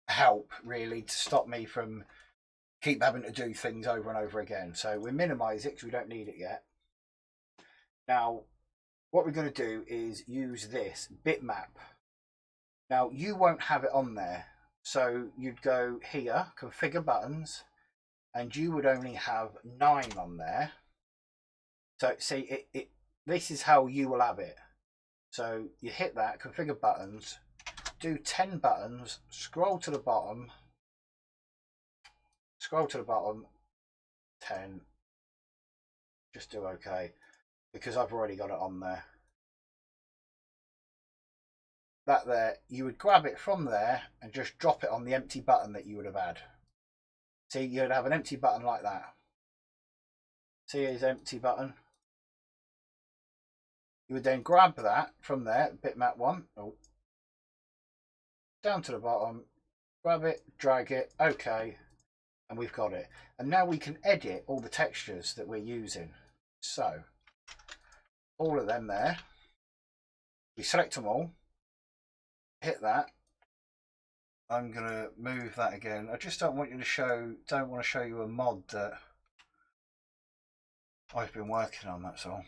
help really to stop me from keep having to do things over and over again. So we minimize it because we don't need it yet. Now what we're going to do is use this bitmap. Now you won't have it on there, so you'd go here, configure buttons, and you would only have 9 on there. So see, this is how you will have it. So you hit that, configure buttons, do 10 buttons, scroll to the bottom, 10, just do OK, because I've already got it on there. That there, you would grab it from there and just drop it on the empty button that you would have had. See, you'd have an empty button like that. See his empty button. You would then grab that from there, bitmap 1, down to the bottom, grab it, drag it, OK, and we've got it. And now we can edit all the textures that we're using. So, all of them there, we select them all, hit that. I'm going to move that again. I just don't want to show you a mod that I've been working on, that's all.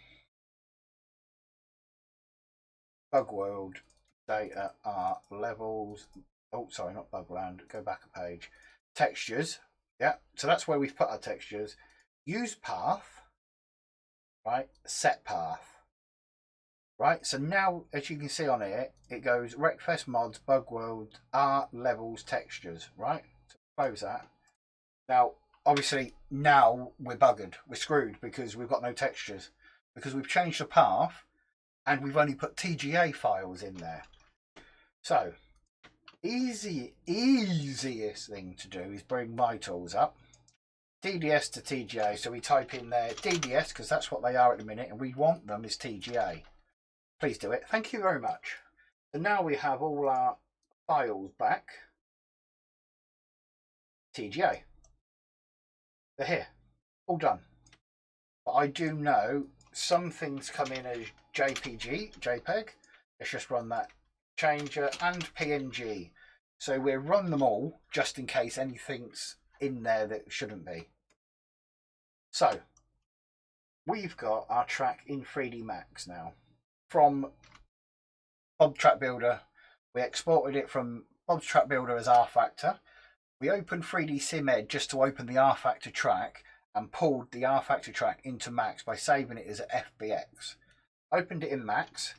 Bug world, data, art, levels. Oh, sorry, not bug land. Go back a page. Textures. Yeah, so that's where we've put our textures. Use path, right? Set path. Right, so now as you can see on here, it goes Wreckfest mods, bug world, art, levels, textures, right? So close that. Now, obviously, now we're buggered. We're screwed because we've got no textures. Because we've changed the path and we've only put TGA files in there. So, easiest thing to do is bring my tools up. DDS to TGA. So we type in there DDS because that's what they are at the minute and we want them as TGA. Please do it. Thank you very much. So now we have all our files back. TGA. They're here. All done. But I do know some things come in as JPEG. Let's just run that changer and PNG. So we'll run them all just in case anything's in there that shouldn't be. So we've got our track in 3D Max now. From Bob's Track Builder, we exported it from Bob's Track Builder as R Factor. We opened 3D Sim Ed just to open the R Factor track and pulled the R Factor track into Max by saving it as FBX. Opened it in Max.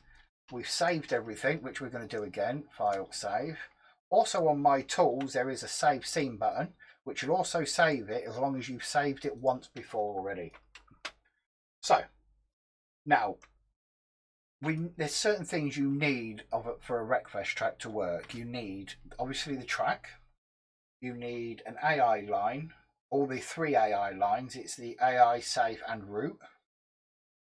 We've saved everything, which we're going to do again. File, save. Also on my tools, there is a save scene button, which will also save it as long as you've saved it once before already. So, now, there's certain things you need for a Wreckfest track to work. You need, obviously, the track. You need an AI line, all the 3 AI lines. It's the AI, save, and route.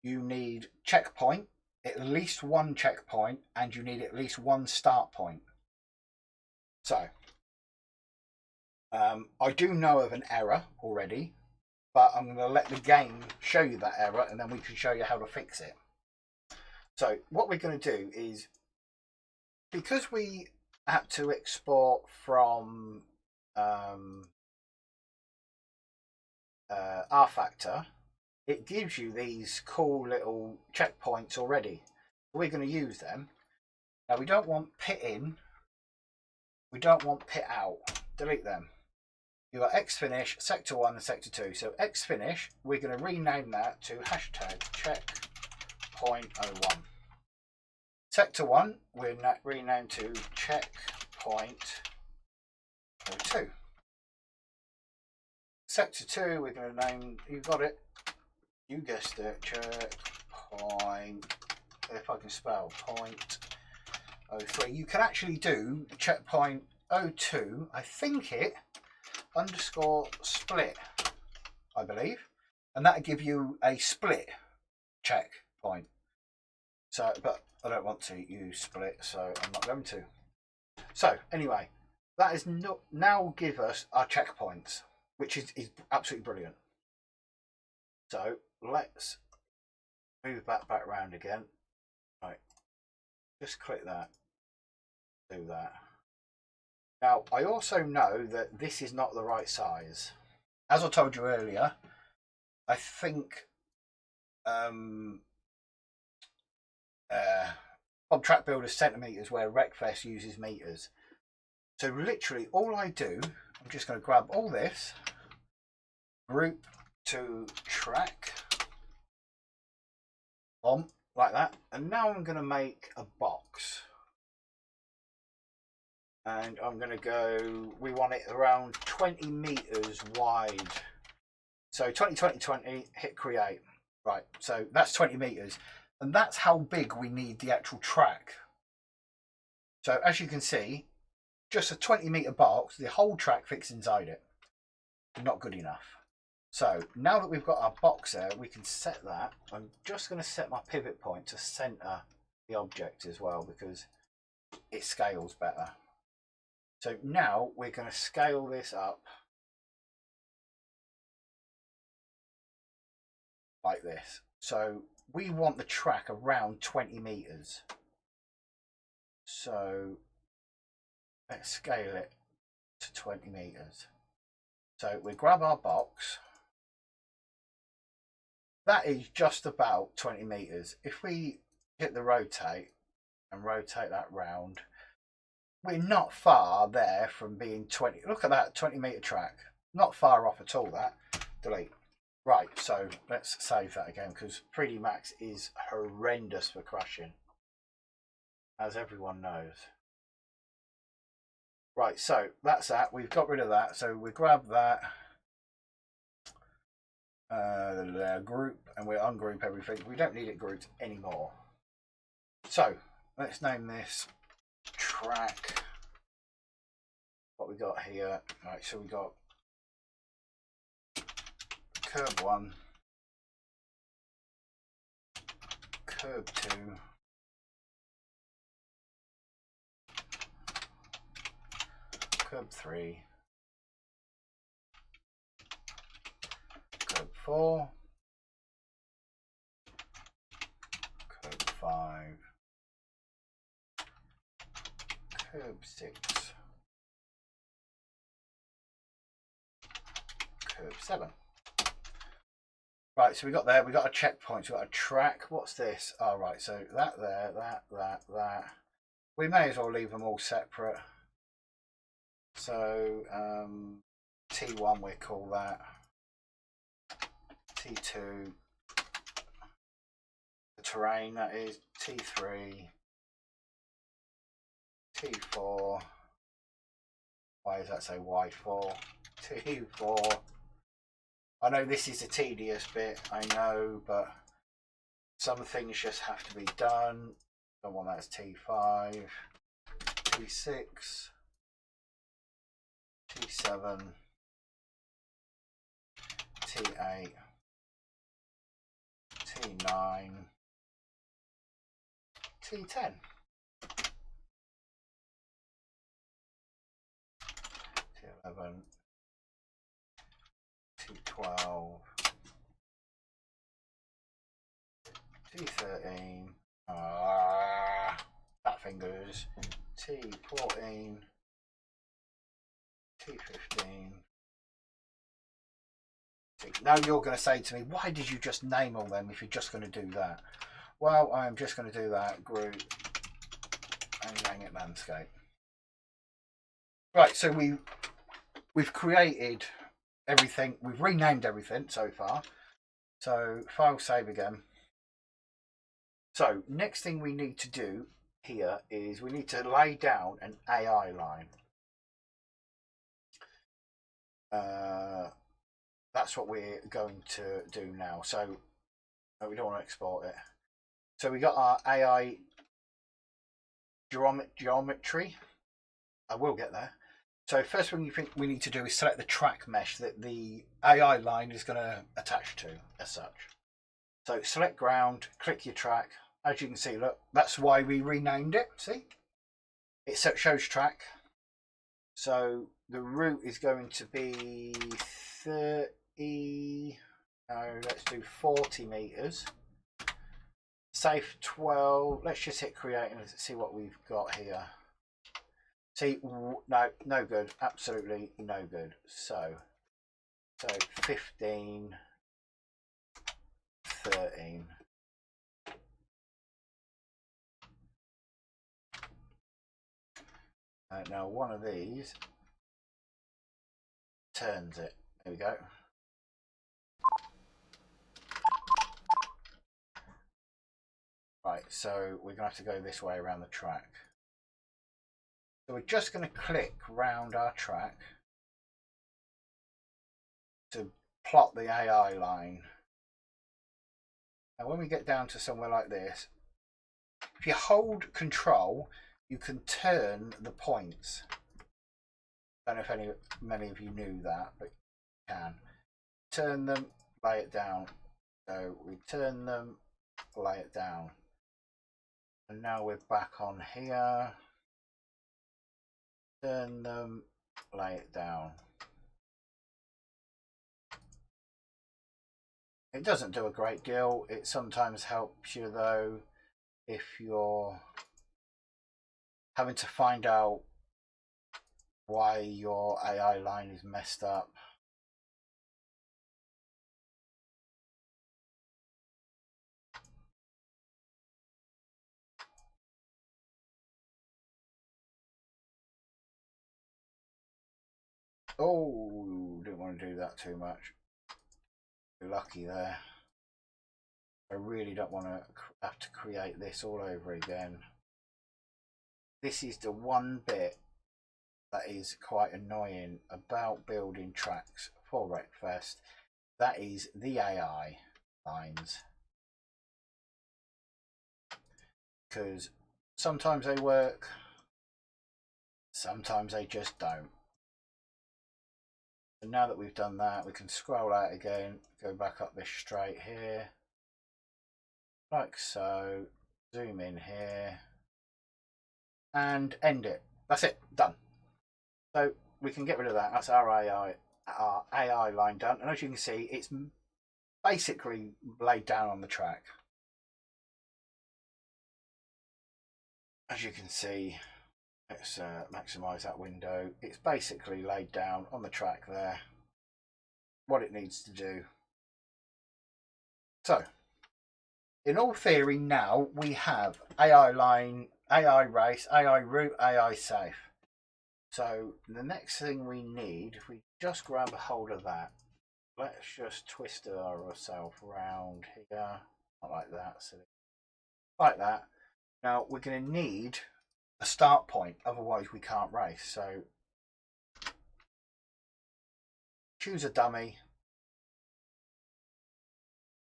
You need checkpoint, at least 1 checkpoint, and you need at least 1 start point. So, I do know of an error already, but I'm going to let the game show you that error, and then we can show you how to fix it. So what we're going to do is because we had to export from R-Factor, it gives you these cool little checkpoints already. We're going to use them. Now we don't want pit in, we don't want pit out. Delete them. You've got Xfinish, Sector 1 and Sector 2. So Xfinish, we're going to rename that to hashtag checkpoint01. Sector 1, we're renamed to checkpoint02. Sector 2, we're going to name, you got it, you guessed it, checkpoint, if I can spell, point 03. You can actually do checkpoint 02, I think it, underscore split, I believe, and that'll give you a split checkpoint. So, but I don't want to use split, so I'm not going to. So anyway, that is now give us our checkpoints, which is absolutely brilliant. So let's move that back around again. Right, just click that, do that. Now I also know that this is not the right size. As I told you earlier, I think on Track Builder centimeters where Wreckfest uses meters. So literally all I do, I'm just going to grab all this, group to track, like that, and now I'm going to make a box. And I'm going to go, we want it around 20 meters wide. So 20, 20, 20, hit create. Right, so that's 20 meters. And that's how big we need the actual track. So as you can see, just a 20 meter box, the whole track fits inside it. Not good enough. So now that we've got our box there, we can set that. I'm just going to set my pivot point to center the object as well, because it scales better. So now we're going to scale this up like this. So we want the track around 20 meters. So let's scale it to 20 meters. So we grab our box. That is just about 20 meters. If we hit the rotate and rotate that round, we're not far there from being 20. Look at that 20 meter track. Not far off at all, that. Delete. Right, so let's save that again, because 3D Max is horrendous for crashing, as everyone knows. Right, so that's that. We've got rid of that. So we grab that group and we ungroup everything. We don't need it grouped anymore. So let's name this track. What we got here? Right, so we got curve 1, curve 2, curve 3, curve 4, curve 5, curve 6, curve 7. Right, so we got there, we got a checkpoint, we got a track. What's this? Oh, right, so that there, that. We may as well leave them all separate. So T1 we call that. T2, the terrain, that is. T3, T4. Why does that say Y4? T4. I know this is a tedious bit, I know, but some things just have to be done. The one that's T5, T6, T7, T8, T9, T10. T11, T12, T13. That fingers. T14, T15. Now you're going to say to me, why did you just name all them if you're just going to do that? Well, I'm just going to do that group and name it landscape. Right, so we've created everything. We've renamed everything so far. So file save again. So next thing we need to do here is we need to lay down an AI line. That's what we're going to do now. So we don't want to export it. So we got our AI geometry. I will get there. So first thing you think we need to do is select the track mesh that the AI line is going to attach to as such. So select ground, click your track. As you can see, look, that's why we renamed it. See, it shows track. So the route is going to be 30, no, let's do 40 meters. Safe 12. Let's just hit create and let's see what we've got here. See, no good, absolutely no good. So 15, 13. Now one of these turns it. There we go. Right, so we're going to have to go this way around the track. So we're just going to click round our track to plot the AI line. Now when we get down to somewhere like this, if you hold control, you can turn the points. I don't know if many of you knew that, but you can. Turn them, lay it down. So we turn them, lay it down. And now we're back on here. Turn them, lay it down. It doesn't do a great deal. It sometimes helps you though if you're having to find out why your AI line is messed up. Oh, didn't want to do that too much. You're lucky there. I really don't want to have to create this all over again. This is the one bit that is quite annoying about building tracks for Wreckfest. That is the AI lines. Because sometimes they work, sometimes they just don't. And now that we've done that, we can scroll out again, go back up this straight here, like so, zoom in here, and end it. That's it, done. So we can get rid of that. That's our AI line done. And as you can see, it's basically laid down on the track. As you can see, let's maximize that window. It's basically laid down on the track there, what it needs to do. So in all theory now we have AI line, AI race, AI route, AI safe. So the next thing we need, if we just grab a hold of that, let's just twist ourselves around here, not like that, so like that. Now we're going to need a start point, otherwise we can't race. So choose a dummy,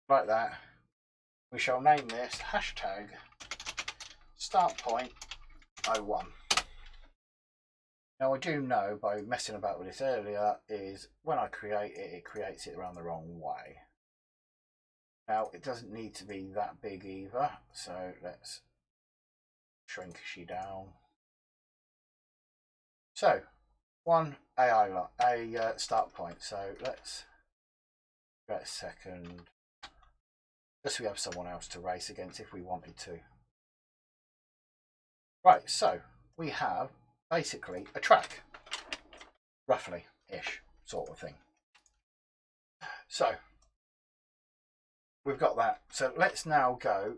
like that. We shall name this hashtag start point 01. Now I do know by messing about with this earlier is when I create it, it creates it around the wrong way. Now it doesn't need to be that big either, so let's shrink she down. So one AI start point. So let's get a second. Just so we have someone else to race against if we wanted to. Right, so we have basically a track, roughly ish sort of thing. So we've got that. So let's now go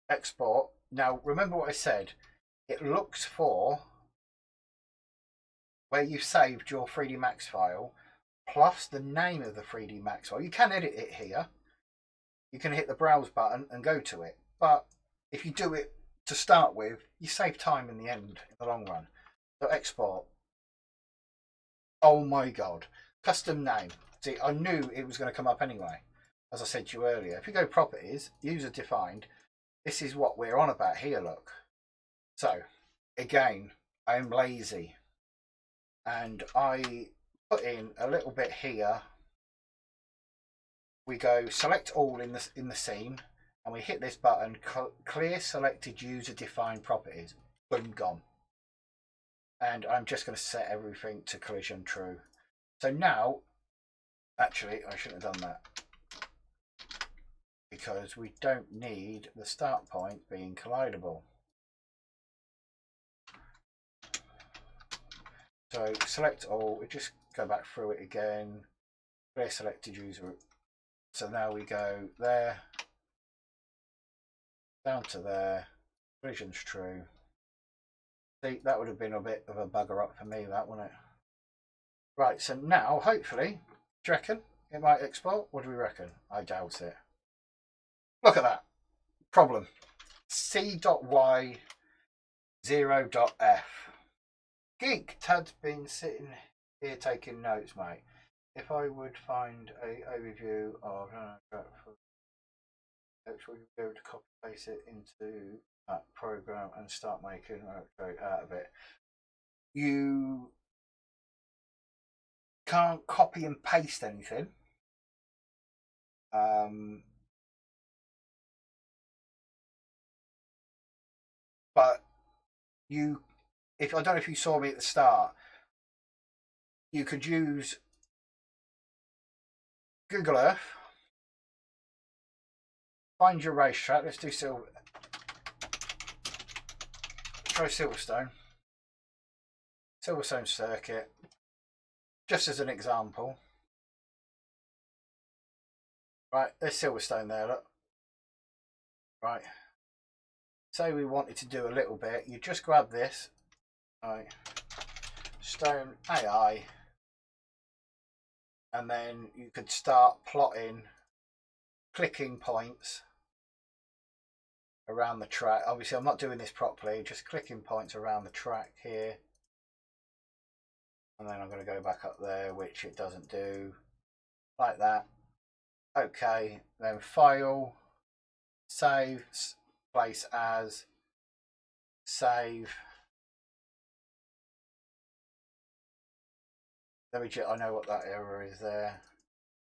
export. Now remember what I said. It looks for where you saved your 3D Max file plus the name of the 3D Max file. You can edit it here. You can hit the browse button and go to it. But if you do it to start with, you save time in the end, in the long run. So export. Oh my God. Custom name. See, I knew it was going to come up anyway. As I said to you earlier, if you go properties, user defined, this is what we're on about here, look. So, again, I am lazy. And I put in a little bit here. We go select all in the scene, and we hit this button, clear selected user defined properties. Boom, gone. And I'm just going to set everything to collision true. So now, actually, I shouldn't have done that because we don't need the start point being collidable. So select all, we just go back through it again, clear selected user. So now we go there, down to there, collision's true. See, that would have been a bit of a bugger up for me, that, wouldn't it? Right, so now, hopefully, do you reckon it might export? What do we reckon? I doubt it. Look at that. Problem. C.Y 0.F. Geek had been sitting here taking notes, mate. If I would find a overview of actually be able to copy paste it into that program and start making out of it. You can't copy and paste anything. But you, if I don't know if you saw me at the start, you could use Google Earth, find your racetrack. Let's do try Silverstone circuit, just as an example. Right, there's Silverstone there, look. Right. Say we wanted to do a little bit, you just grab this, right, Stone AI, and then you could start plotting clicking points around the track. Obviously I'm not doing this properly, just clicking points around the track here. And then I'm going to go back up there, which it doesn't do, like that. Okay, then file, save, place as, save. Let me check, I know what that error is there.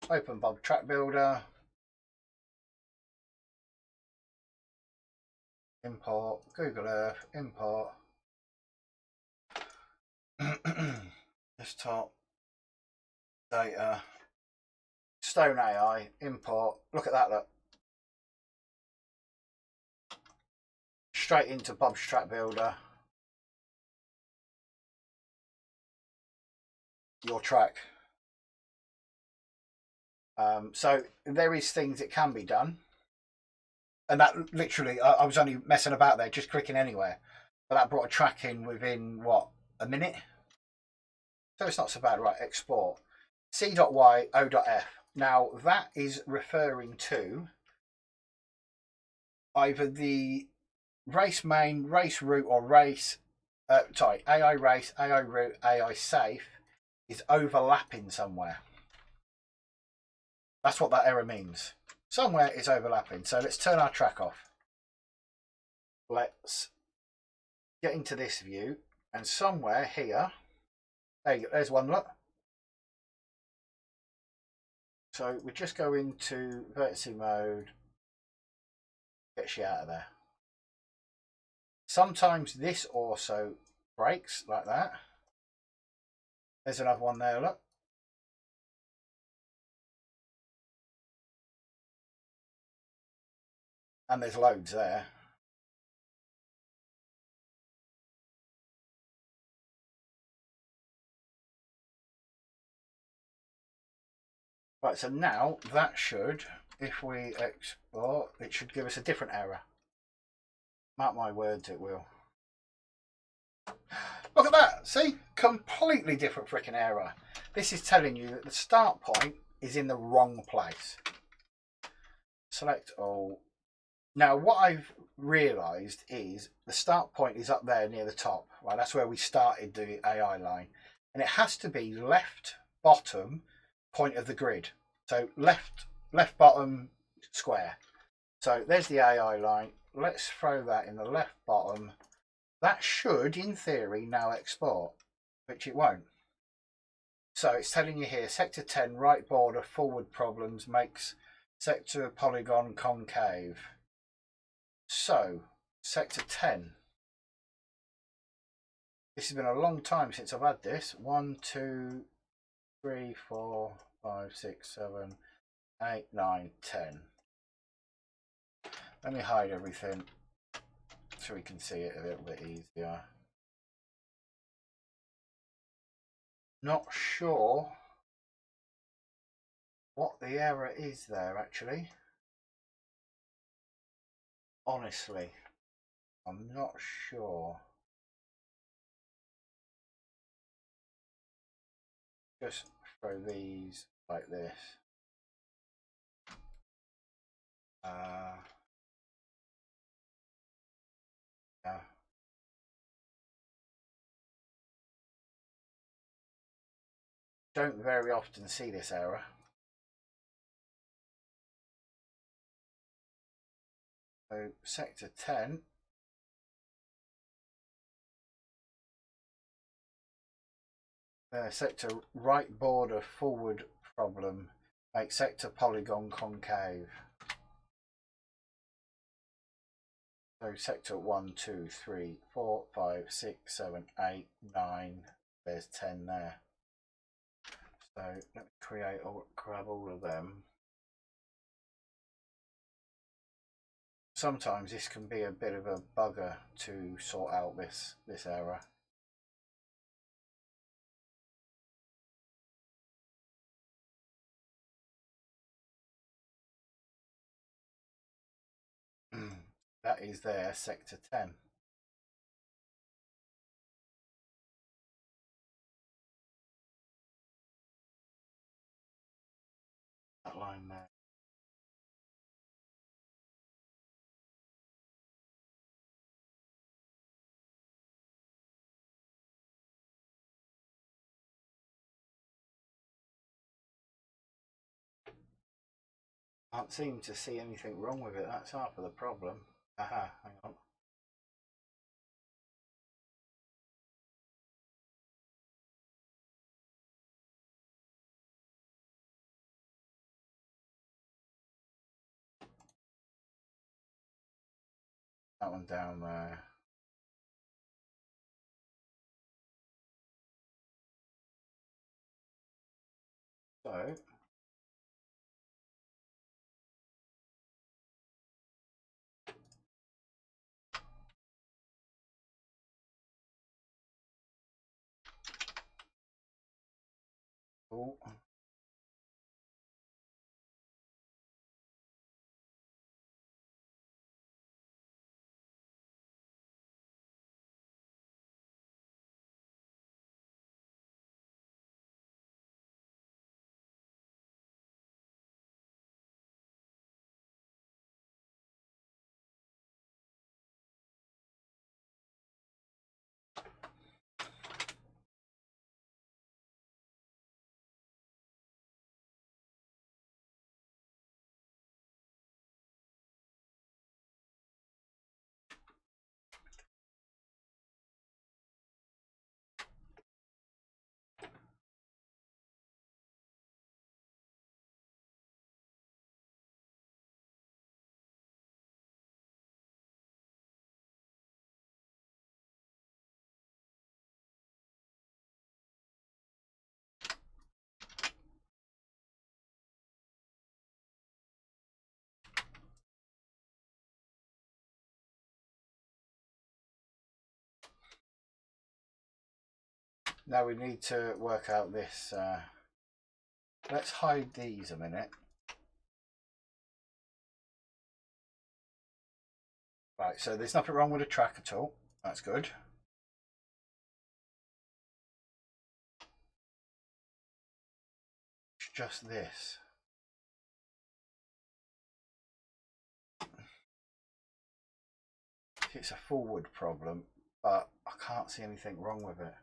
Open Bob Track Builder. Import, Google Earth, import. Desktop, data, Stone AI, import. Look at that, look. Straight into Bob's Track Builder. Your track. So there is things that can be done. And that literally, I was only messing about there, just clicking anywhere. But that brought a track in within, what, a minute? So it's not so bad. Right, export. C.Y, O.F. Now, that is referring to either the race main, race route, or race... sorry, AI race, AI route, AI safe is overlapping somewhere. That's what that error means. Somewhere it's overlapping. So let's turn our track off. Let's get into this view, and somewhere here, there's one, look. So we just go into vertice mode, get you out of there. Sometimes this also breaks like that. There's another one there, look. And there's loads there. Right, so now that should, if we export, it should give us a different error. Mark my words, it will. Look at that, see? Completely different freaking error. This is telling you that the start point is in the wrong place. Select all. Now, what I've realised is the start point is up there near the top. Right, that's where we started the AI line. And it has to be left bottom point of the grid. So left bottom square. So there's the AI line. Let's throw that in the left bottom. That should, in theory, now export, which it won't. So it's telling you here, sector 10, right border, forward problems, makes sector polygon concave. So, sector 10. This has been a long time since I've had this. 1, 2, 3, 4, 5, 6, 7, 8, 9, 10. Let me hide everything so we can see it a little bit easier. Not sure what the error is there actually. Honestly, I'm not sure. Just throw these like this. Yeah. Don't very often see this error. So sector 10. Sector right border forward problem. Make sector polygon concave. So sector 1, 2, 3, 4, 5, 6, 7, 8, 9. There's 10 there. So let me create or grab all of them. Sometimes this can be a bit of a bugger to sort out this error. That is there, sector 10. That line there. Can't seem to see anything wrong with it. That's half of the problem. Aha, hang on. That one down there. So oh, now we need to work out this let's hide these a minute. Right, so there's nothing wrong with the track at all. That's good. It's just this. It's a forward problem, but I can't see anything wrong with it.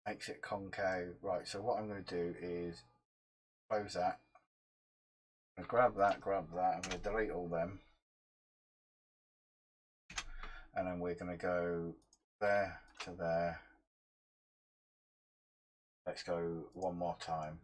Makes it concave. Right, so what I'm going to do is close that. I'm going to grab that. I'm going to delete all them. And then we're going to go there to there. Let's go one more time.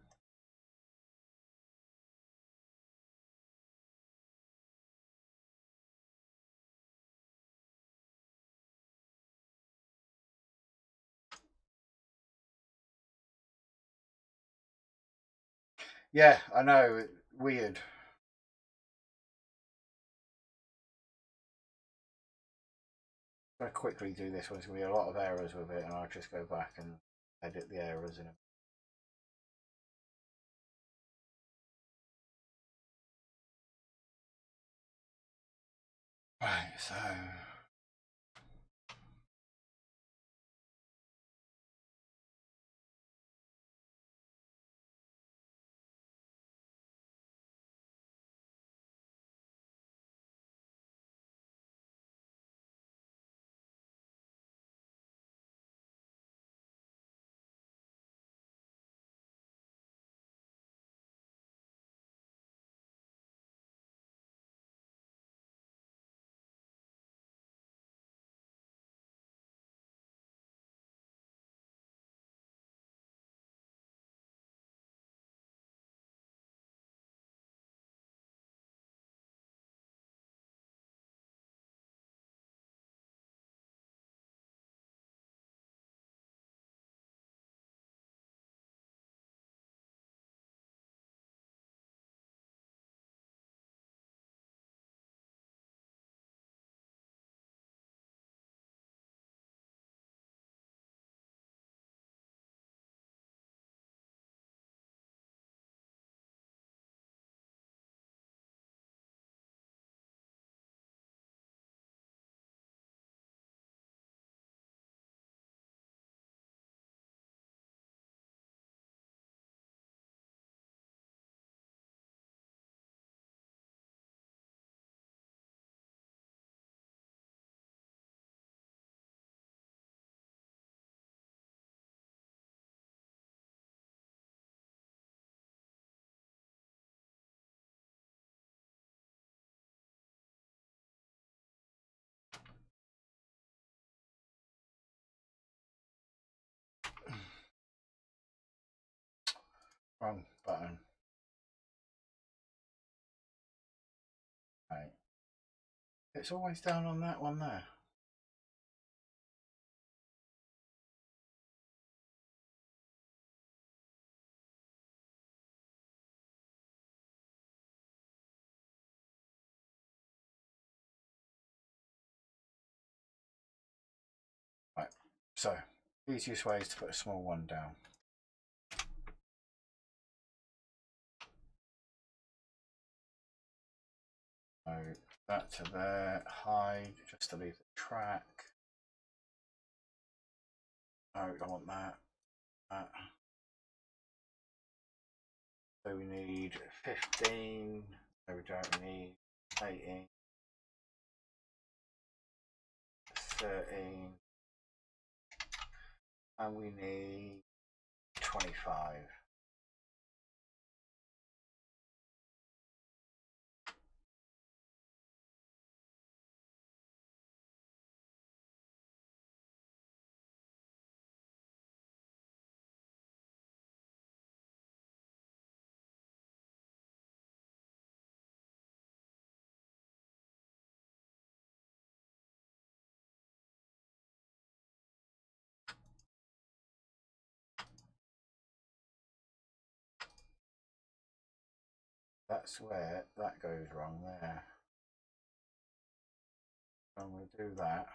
Yeah, I know, weird. I'm going to quickly do this one. There's going to be a lot of errors with it, and I'll just go back and edit the errors in it. Right, so wrong button. Right. It's always down on that one there. Right, so easiest way is to put a small one down. So that to there, hide, just to leave the track. No, I want that. So we need 15. No, we don't need 18. 13. And we need 25. That's where that goes wrong there. And we do that.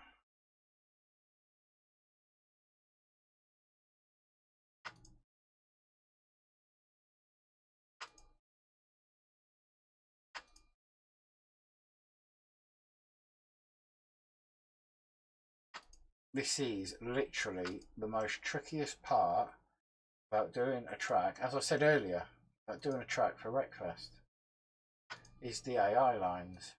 this is literally the most trickiest part about doing a track, as I said earlier, about doing a track for Wreckfest, is the AI lines.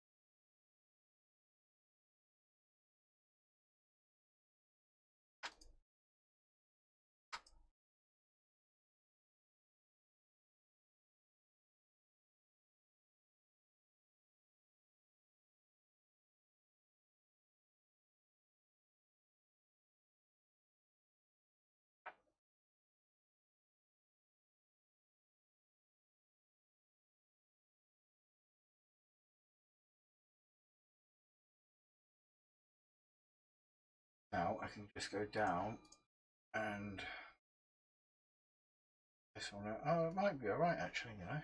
Now I can just go down and this one. Oh, it might be alright actually, you know.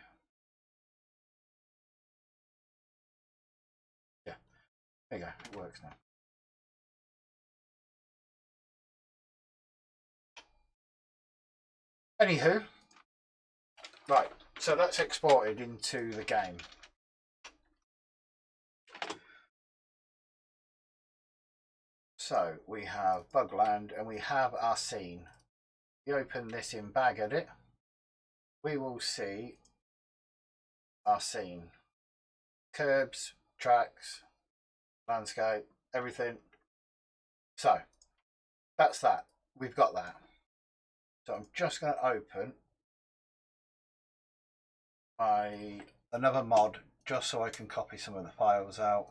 Yeah, there you go, it works now. Anywho, right, so that's exported into the game. So we have Bugland and we have our scene. We open this in bag edit, we will see our scene. Curbs, tracks, landscape, everything. So that's that. We've got that. So I'm just going to open another mod just so I can copy some of the files out.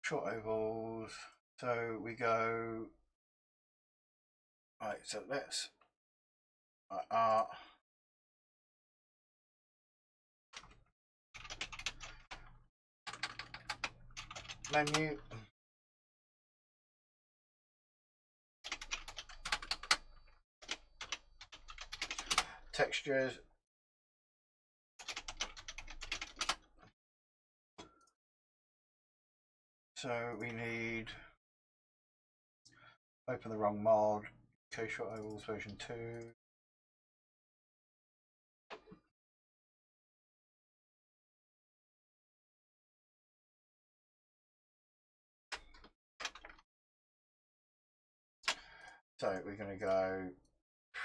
Short ovals. So we go. Right. So let's art. Menu. Textures. So we need open the wrong mod. Okay, short ovals version 2. So we're going to go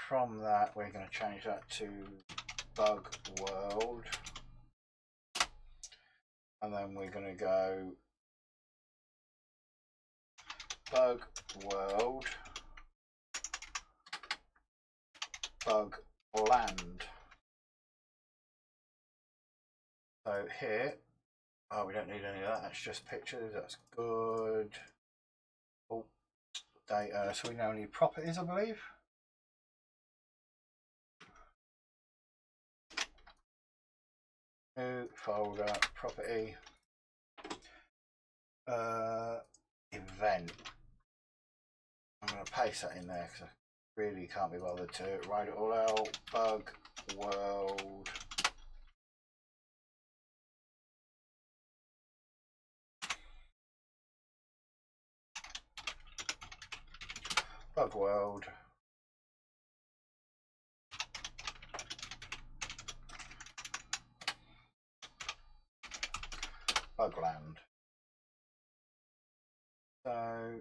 from that. We're going to change that to Bug World, and then we're going to go Bug World, Bug Land. So here, oh, we don't need any of that. That's just pictures. That's good. Oh, data. So we now need properties, I believe. New folder, property, event. I'm going to paste that in there because I really can't be bothered to write it all out. Bug World. Bug World. Bugland. So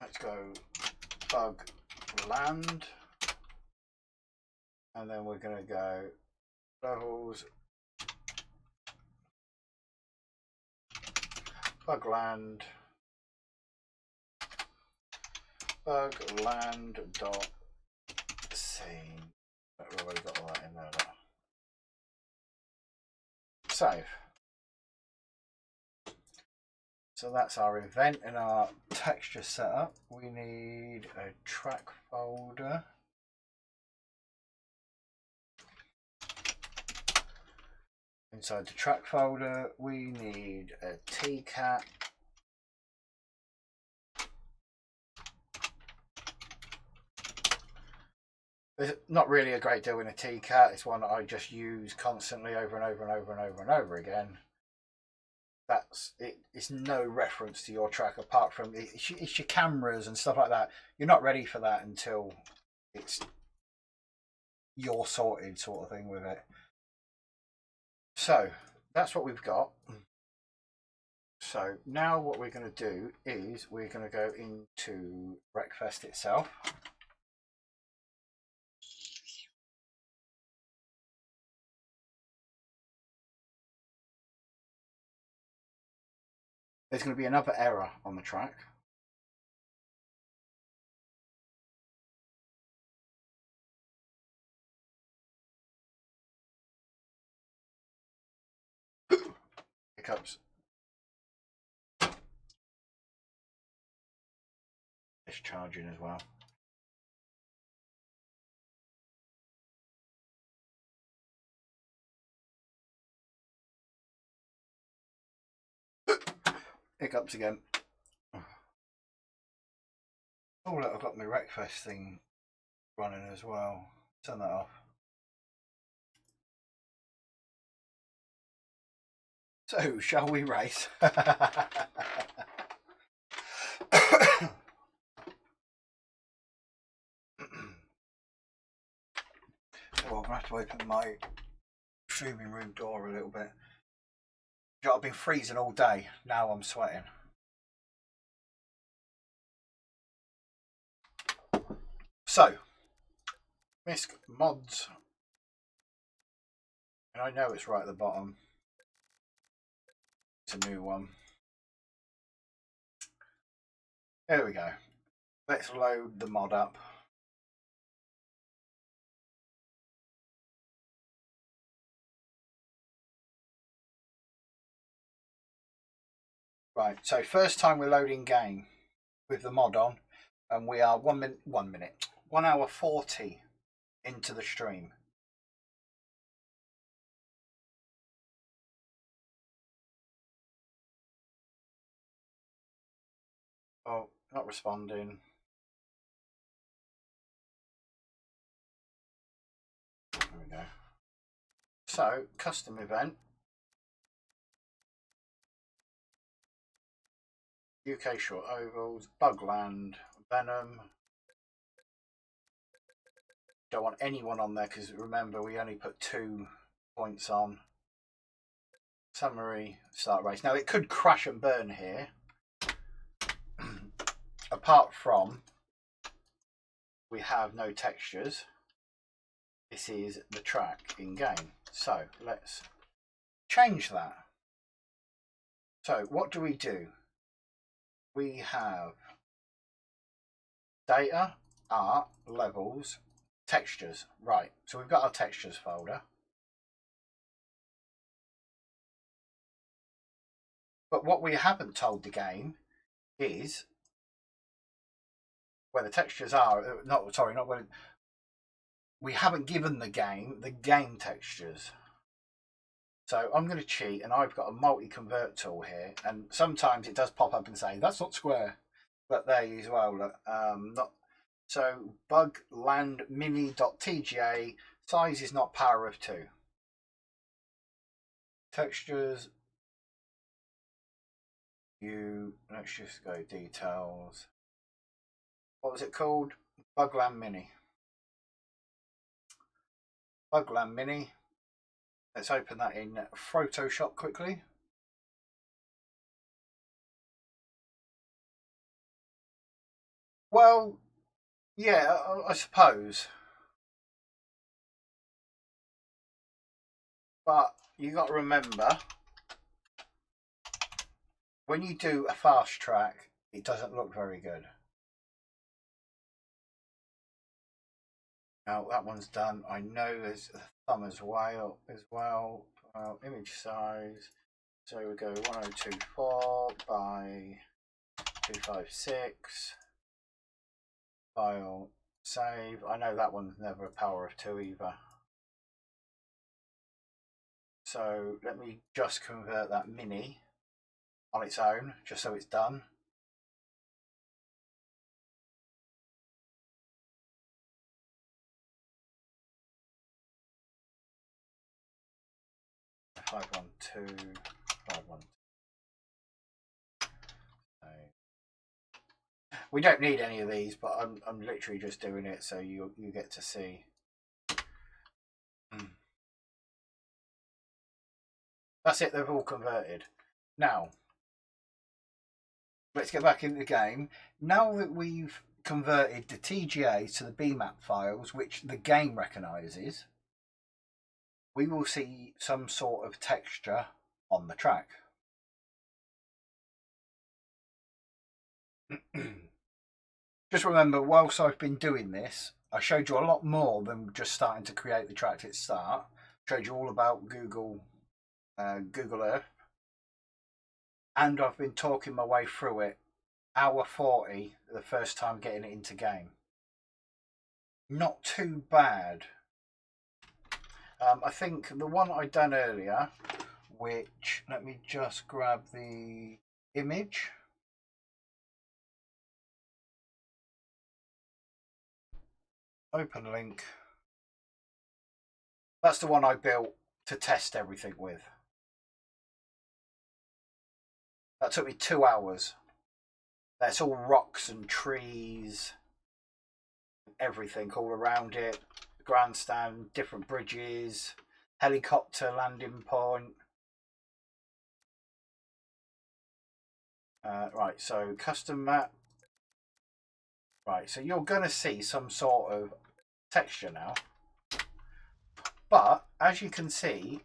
let's go Bugland, and then we're going to go levels, Bugland, Bugland dot scene. We've already got all that in there. Save. So that's our event and our texture setup. We need a track folder. Inside the track folder, we need a TCAT. There's not really a great deal in a TCAT. It's one that I just use constantly over and over and over and over and over again. That's it. It's no reference to your track apart from it's your cameras and stuff like that. You're not ready for that until it's you're sorted, sort of thing, with it. So that's what we've got. So now what we're going to do is we're going to go into Wreckfest itself. There's going to be another error on the track. Hiccups. It's charging as well. Hiccups again. Oh look, I've got my Wreckfest thing running as well. Turn that off. So, shall we race? Oh, I'm going to have to open my streaming room door a little bit. I've been freezing all day. Now I'm sweating. So, Misc mods. And I know it's right at the bottom. It's a new one. There we go. Let's load the mod up. Right, so first time we're loading game with the mod on, and we are 1 hour 40 into the stream. Oh, not responding. There we go. So, custom event. UK short ovals, Bugland, Venom. Don't want anyone on there because remember we only put 2 points on. Summary, start race. Now it could crash and burn here. Apart from we have no textures. This is the track in game. So let's change that. So what do? We have data, art, levels, textures. Right, so we've got our textures folder. But what we haven't told the game is where the textures are. Not where. We haven't given the game textures. So I'm going to cheat, and I've got a multi-convert tool here, and sometimes it does pop up and say that's not square, but there you as well. Look, not so. Bugland mini.tga size is not power of 2. Textures. Let's just go details. What was it called? Bugland mini. Bugland mini. Let's open that in Photoshop quickly. Well, yeah, I suppose. But you got to remember, when you do a fast track, it doesn't look very good. Now that one's done. I know there's a thumb as well. Image size. So we go 1024 by 256. File, save. I know that one's never a power of 2 either. So let me just convert that mini on its own, just so it's done. Five one two, 512. We don't need any of these, but I'm literally just doing it so you get to see. That's it. They've all converted. Now let's get back into the game. Now that we've converted the TGA to the BMAP files, which the game recognises, we will see some sort of texture on the track. Just remember, whilst I've been doing this, I showed you a lot more than just starting to create the track at start. Showed you all about Google Earth, and I've been talking my way through it. Hour 40 the first time getting it into game. Not too bad. I think the one I done earlier, which, let me just grab the image. Open link. That's the one I built to test everything with. That took me 2 hours. That's all rocks and trees, everything all around it. Grandstand, different bridges, helicopter landing point. Right, so custom map. Right, so you're going to see some sort of texture now. But as you can see,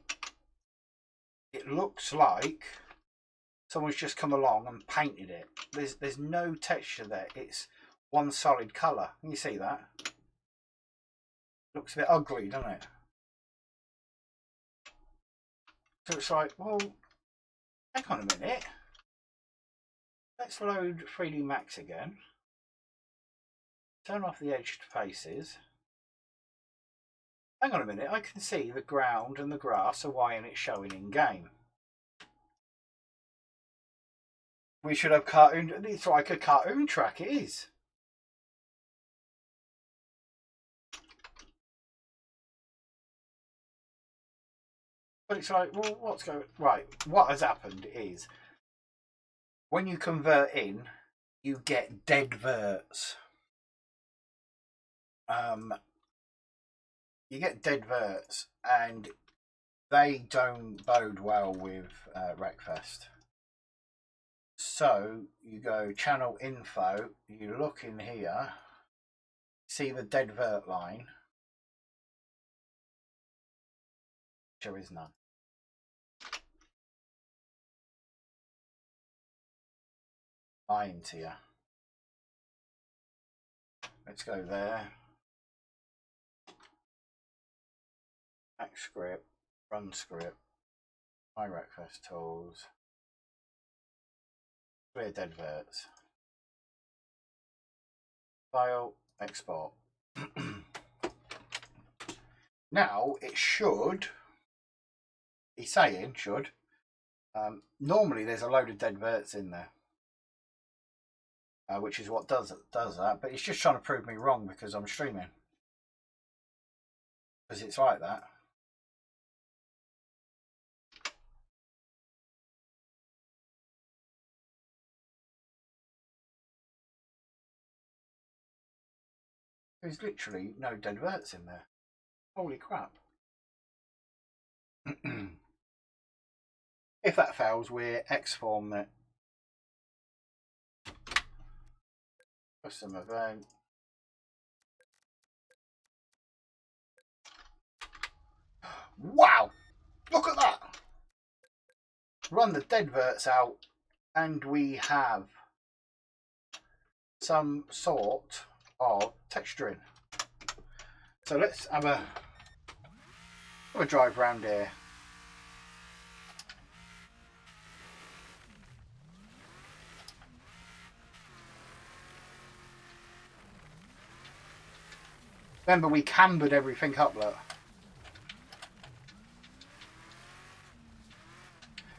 it looks like someone's just come along and painted it. There's no texture there. It's one solid colour. Can you see that? Looks a bit ugly, doesn't it? So it's like, well, hang on a minute. Let's load 3D Max again. Turn off the edged faces. Hang on a minute, I can see the ground and the grass are why it's showing in game. We should have cartoon. It's like a cartoon track, it is. But it's like, well, what's going right? What has happened is when you convert in, you get dead verts. You get dead verts, and they don't bode well with Wreckfest. So you go channel info, you look in here, see the dead vert line. There is none. Lying to you. Let's go there. Back script, run script, my Wreckfest tools, clear dead verts, file, export. Now it should, he's saying should, normally there's a load of dead verts in there, which is what does that, but it's just trying to prove me wrong because I'm streaming. Because it's like that. There's literally no dead verts in there. Holy crap. If that fails, we're X-form it. Custom event. Wow! Look at that! Run the dead verts out and we have some sort of texturing. So let's have a drive around here. Remember, we cambered everything up, look.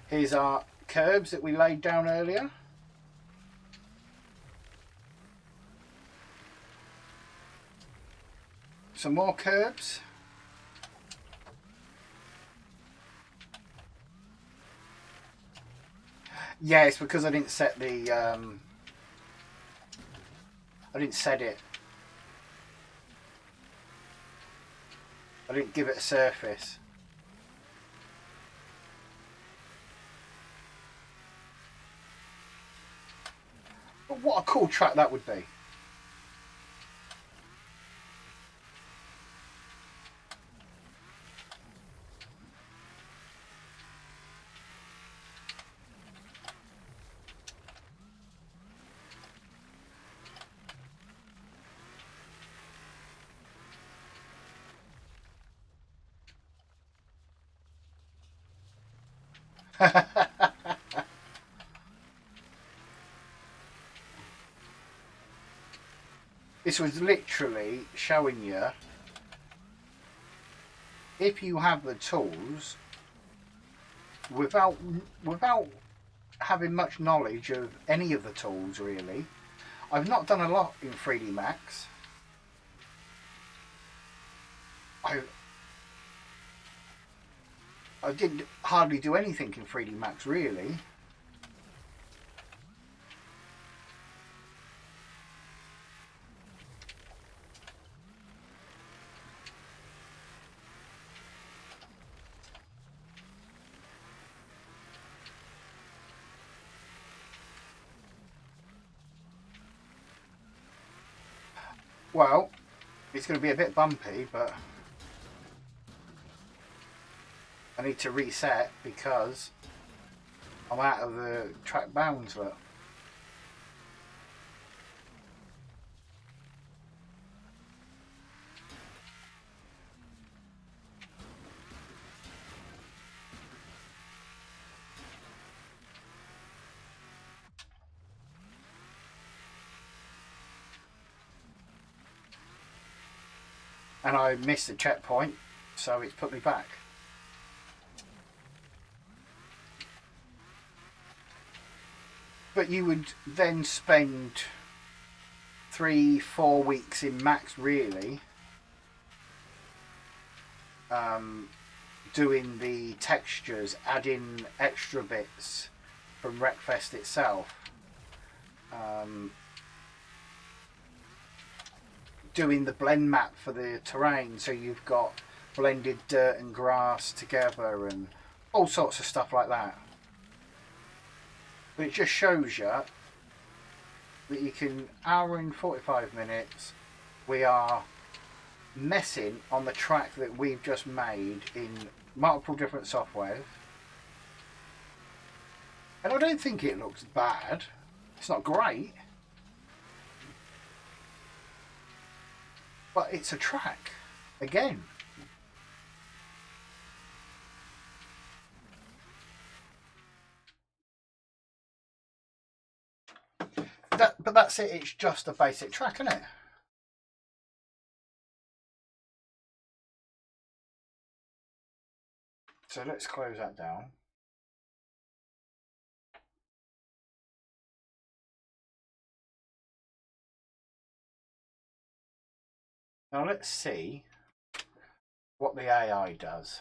Here's our curbs that we laid down earlier. Some more curbs. Yeah, it's because I didn't set the I didn't set it. I didn't give it a surface. But what a cool track that would be. This was literally showing you, if you have the tools, without having much knowledge of any of the tools really. I've not done a lot in 3D Max. I didn't hardly do anything in 3D Max really. Well, it's going to be a bit bumpy, but I need to reset because I'm out of the track bounds. Look. And I missed the checkpoint, so it's put me back. But you would then spend 3-4 weeks in Max really, doing the textures, adding extra bits from Wreckfest itself, doing the blend map for the terrain, so you've got blended dirt and grass together and all sorts of stuff like that. But it just shows you that you can, hour and 45 minutes, we are messing on the track that we've just made in multiple different softwares. And I don't think it looks bad. It's not great. But it's a track. Again. But that's it. It's just a basic track, isn't it? So let's close that down. Now let's see what the AI does.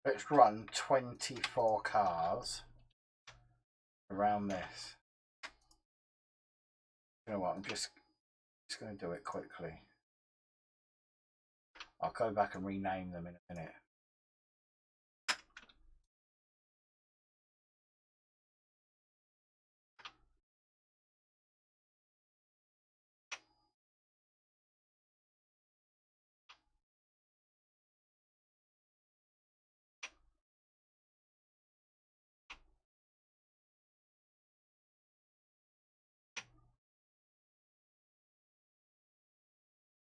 Let's run 24 cars around this. You know what, I'm just going to do it quickly. I'll go back and rename them in a minute.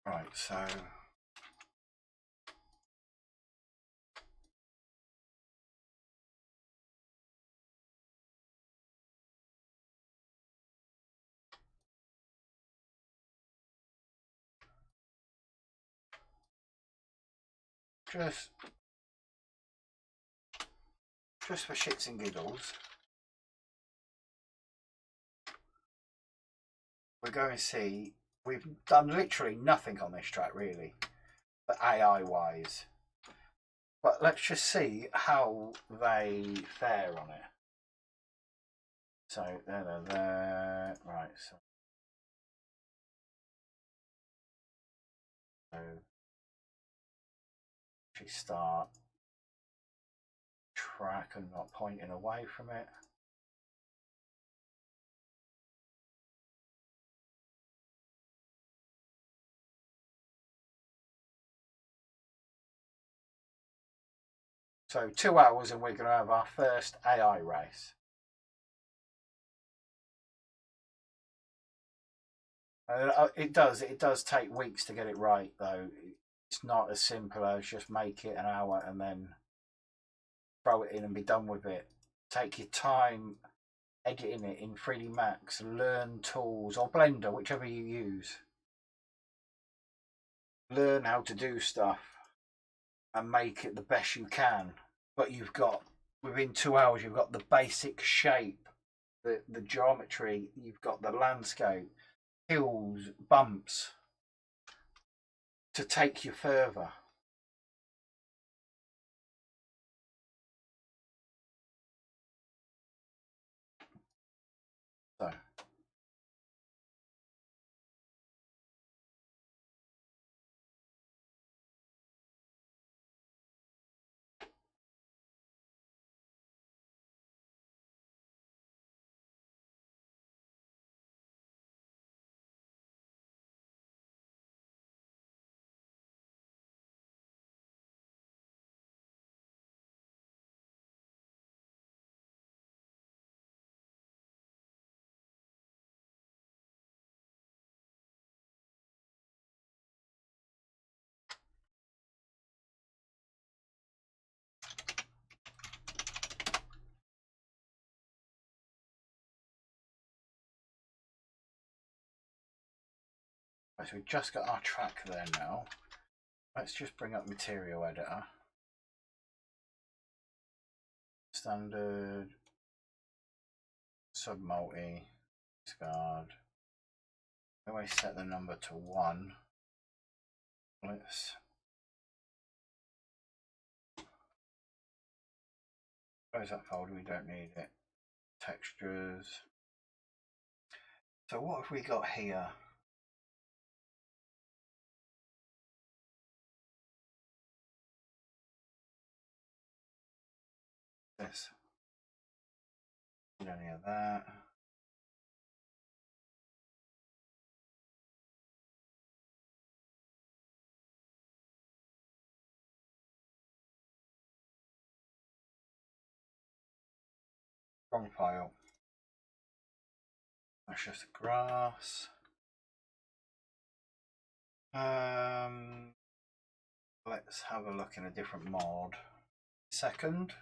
Right, so just for shits and giggles, we're going to see, we've done literally nothing on this track really, but AI wise. But let's just see how they fare on it. So there. Right, so actually start track and not pointing away from it. So 2 hours and we're going to have our first AI race. It does take weeks to get it right though. It's not as simple as just make it an hour and then throw it in and be done with it. Take your time editing it in 3D Max, learn tools or Blender, whichever you use. Learn how to do stuff and make it the best you can. But you've got, within 2 hours, you've got the basic shape, the geometry, you've got the landscape, hills, bumps to take you further. So we've just got our track there now. Let's just bring up Material Editor. Standard, Submulti, Discard. Always set the number to 1. Let's close that folder, we don't need it. Textures. So what have we got here? This. We don't need that. Wrong file. That's just grass. Let's have a look in a different mod. Second.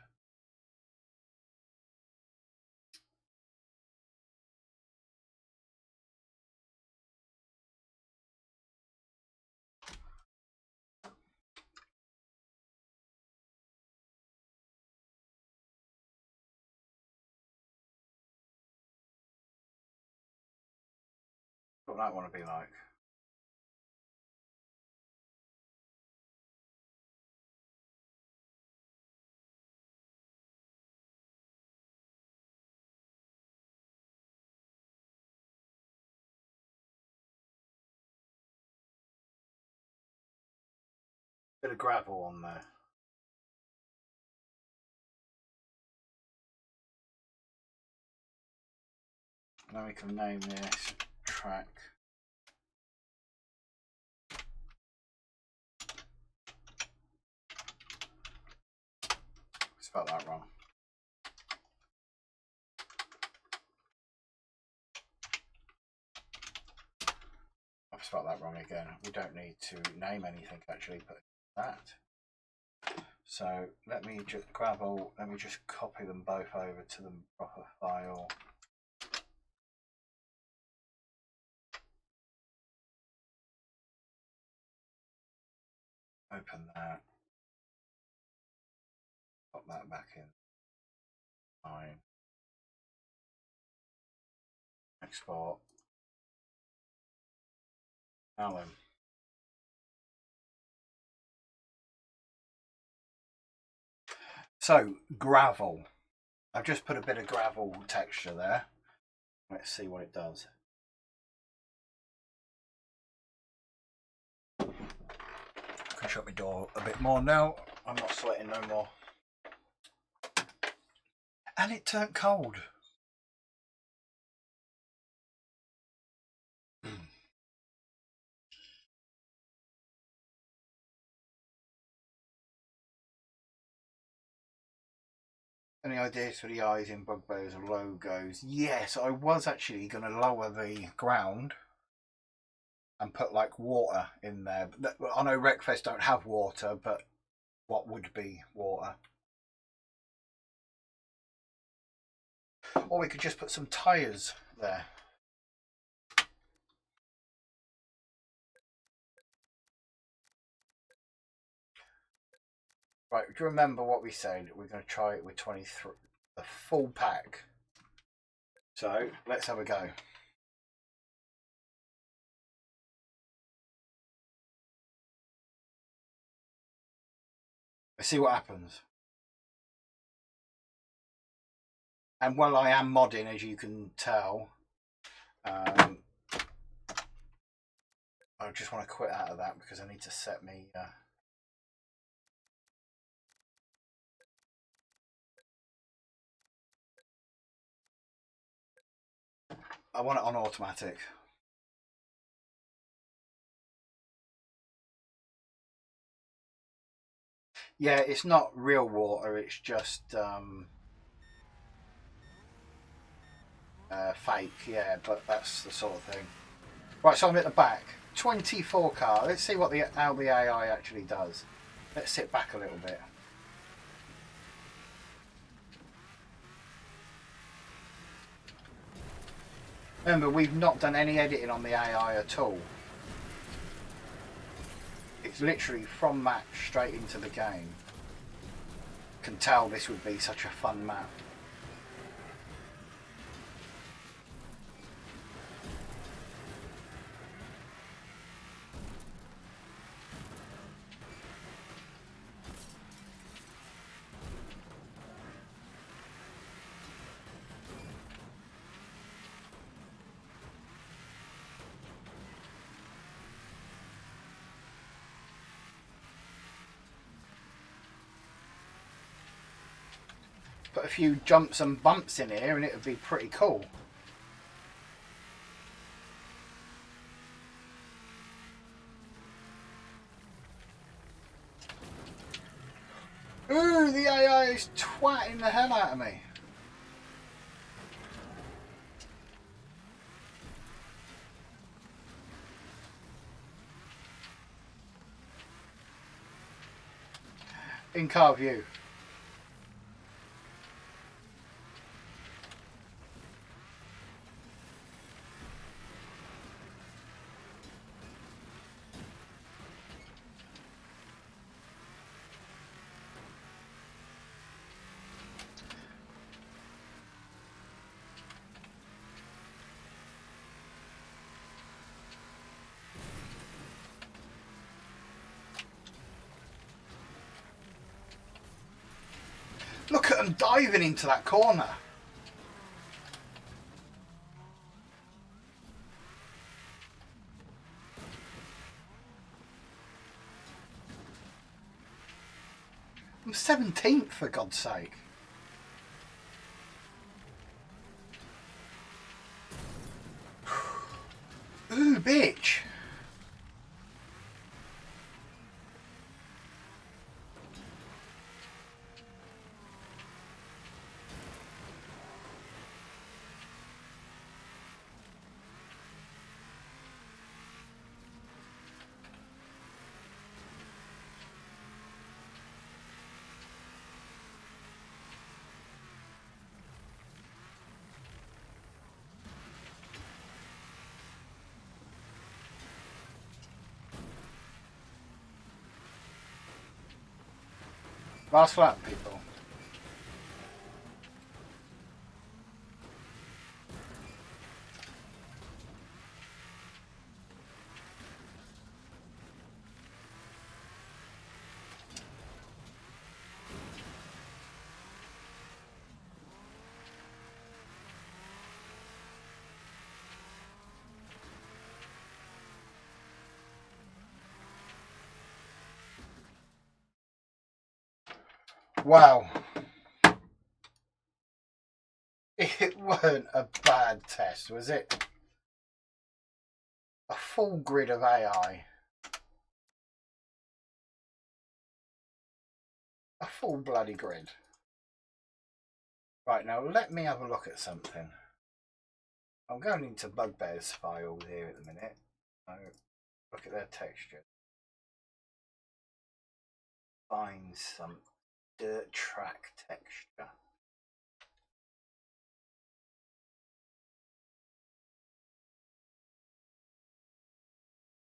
What that want to be like? Bit of gravel on there. Now we can name this track. Spelled that wrong. I've spelled that wrong again. We don't need to name anything actually, but that. So let me just let me just copy them both over to the proper file. Open that. Pop that back in. Fine. Export. Now then. So, gravel. I've just put a bit of gravel texture there. Let's see what it does. I can shut my door a bit more now. I'm not sweating no more. And it turned cold. Any ideas for the eyes in bugbears or logos? Yes, I was actually going to lower the ground and put like water in there. I know Wreckfest don't have water, but what would be water? Or we could just put some tyres there. Right, do you remember what we said? We're going to try it with 23, the full pack. So let's have a go. Let's see what happens. And while I am modding, as you can tell, I just want to quit out of that because I need to set me. I want it on automatic. Yeah, it's not real water, it's just fake, yeah, but that's the sort of thing. Right, so I'm at the back. 24 car. Let's see what how the AI actually does. Let's sit back a little bit. Remember, we've not done any editing on the AI at all. It's literally from match straight into the game. Can tell this would be such a fun map. Put a few jumps and bumps in here and it would be pretty cool. Ooh, the AI is twatting the hell out of me. In car view. Look at them diving into that corner. I'm 17th, for God's sake. Ooh, bitch. Last lap, people. Wow. It weren't a bad test, was it? A full grid of AI. A full bloody grid. Right, now let me have a look at something. I'm going into Bugbear's files here at the minute. So look at their texture. Find some dirt track texture.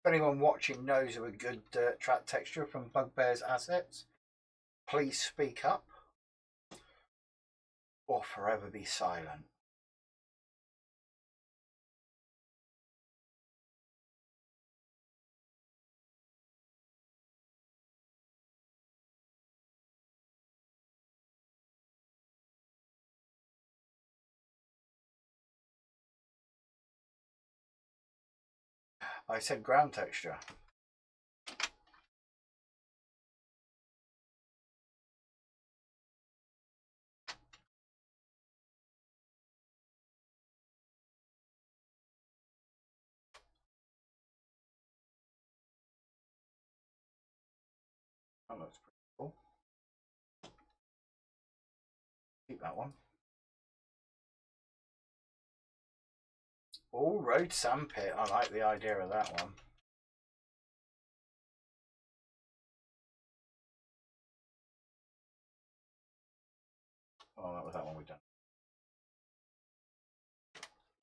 If anyone watching knows of a good dirt track texture from Bugbear's assets, please speak up or forever be silent. I said ground texture. That looks pretty cool. Keep that one. Oh, road sandpit. I like the idea of that one. Oh, that was that one we've done.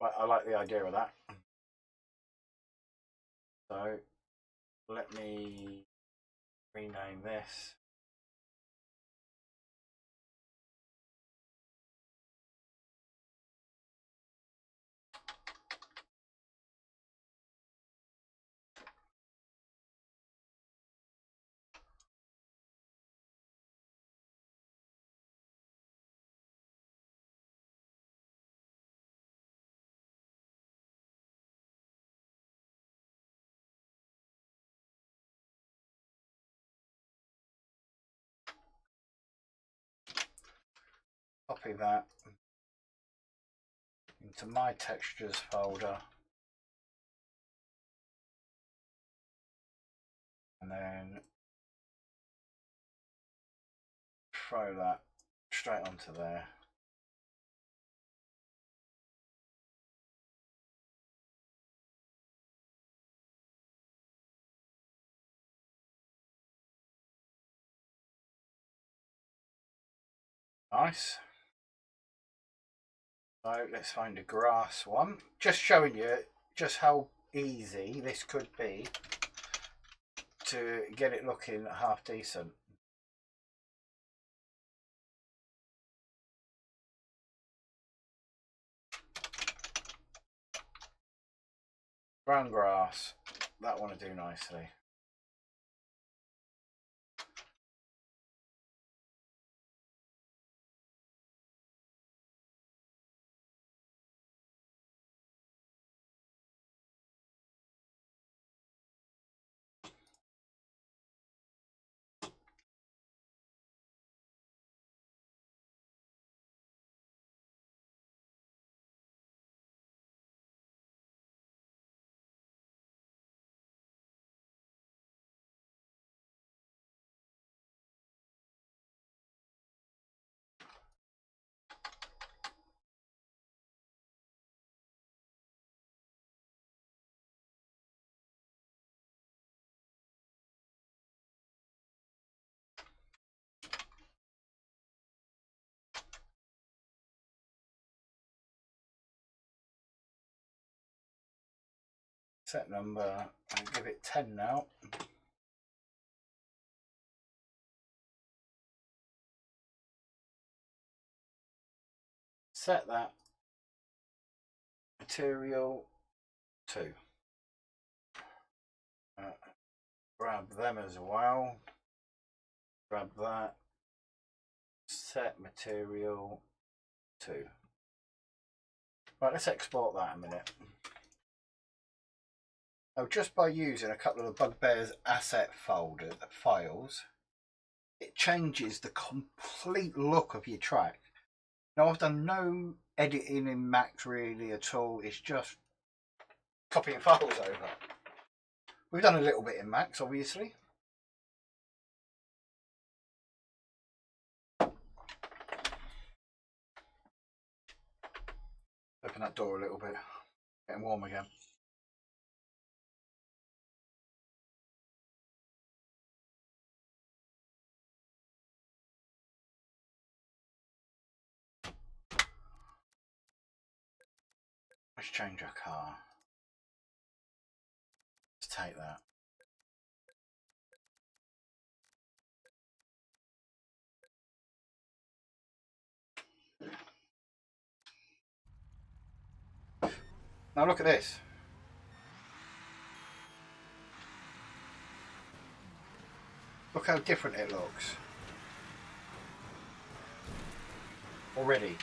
Right, I like the idea of that. So let me rename this. Copy that into my textures folder, and then throw that straight onto there. Nice. So let's find a grass one. Just showing you just how easy this could be to get it looking half decent. Brown grass, that one to do nicely. Set number, and give it 10 now. Set that material 2. Grab them as well. Grab that. Set material 2. Right, let's export that a minute. Now, just by using a couple of the Bugbear's asset files, it changes the complete look of your track. Now, I've done no editing in Max really at all. It's just copying files over. We've done a little bit in Max, obviously. Open that door a little bit. Getting warm again. Let's change our car. Let's take that. Now look at this. Look how different it looks. Already.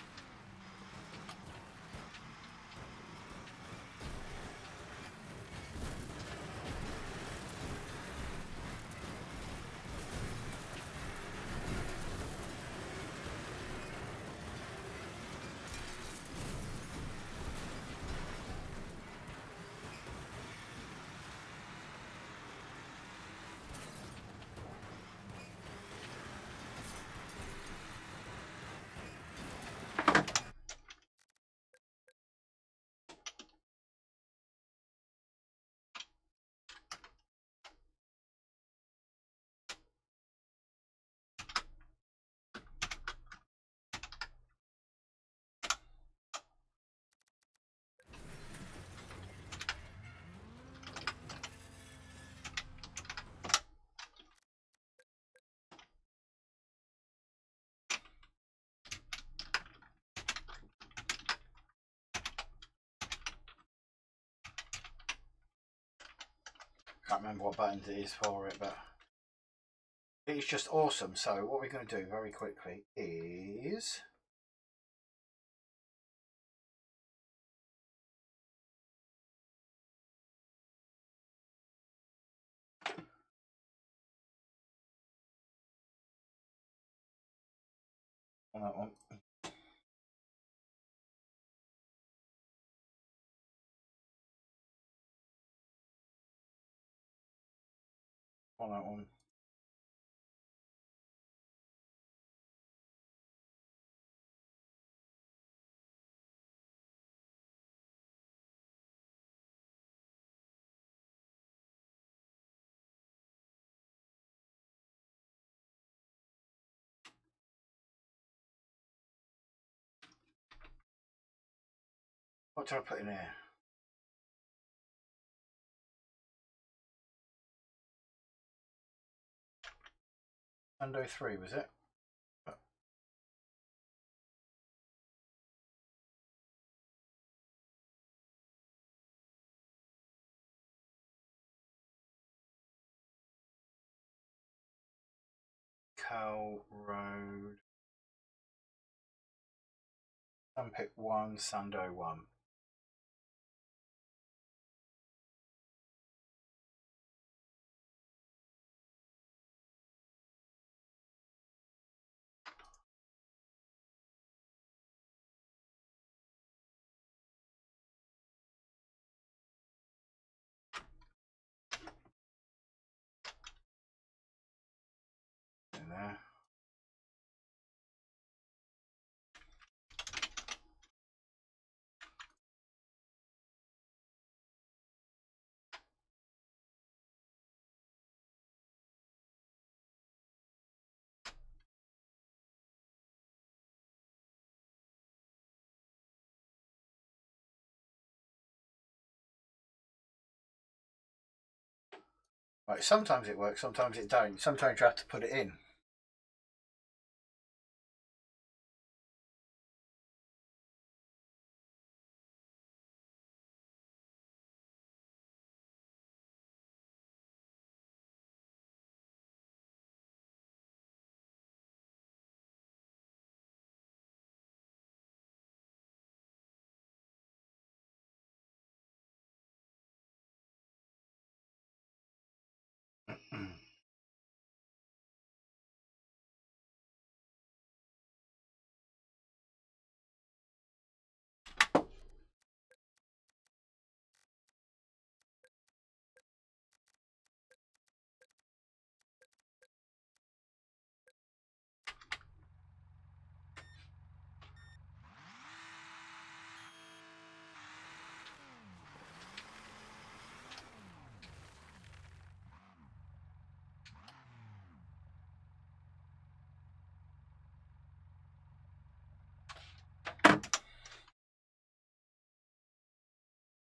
Can't remember what buttons it is for it, but it's just awesome. So what we're going to do very quickly is on that one. On that one. What did I put in here? Undo 3 was it? Cal Road. Sunpick 1, Sando 1. In there. Right, sometimes it works, sometimes it don't. Sometimes you have to put it in.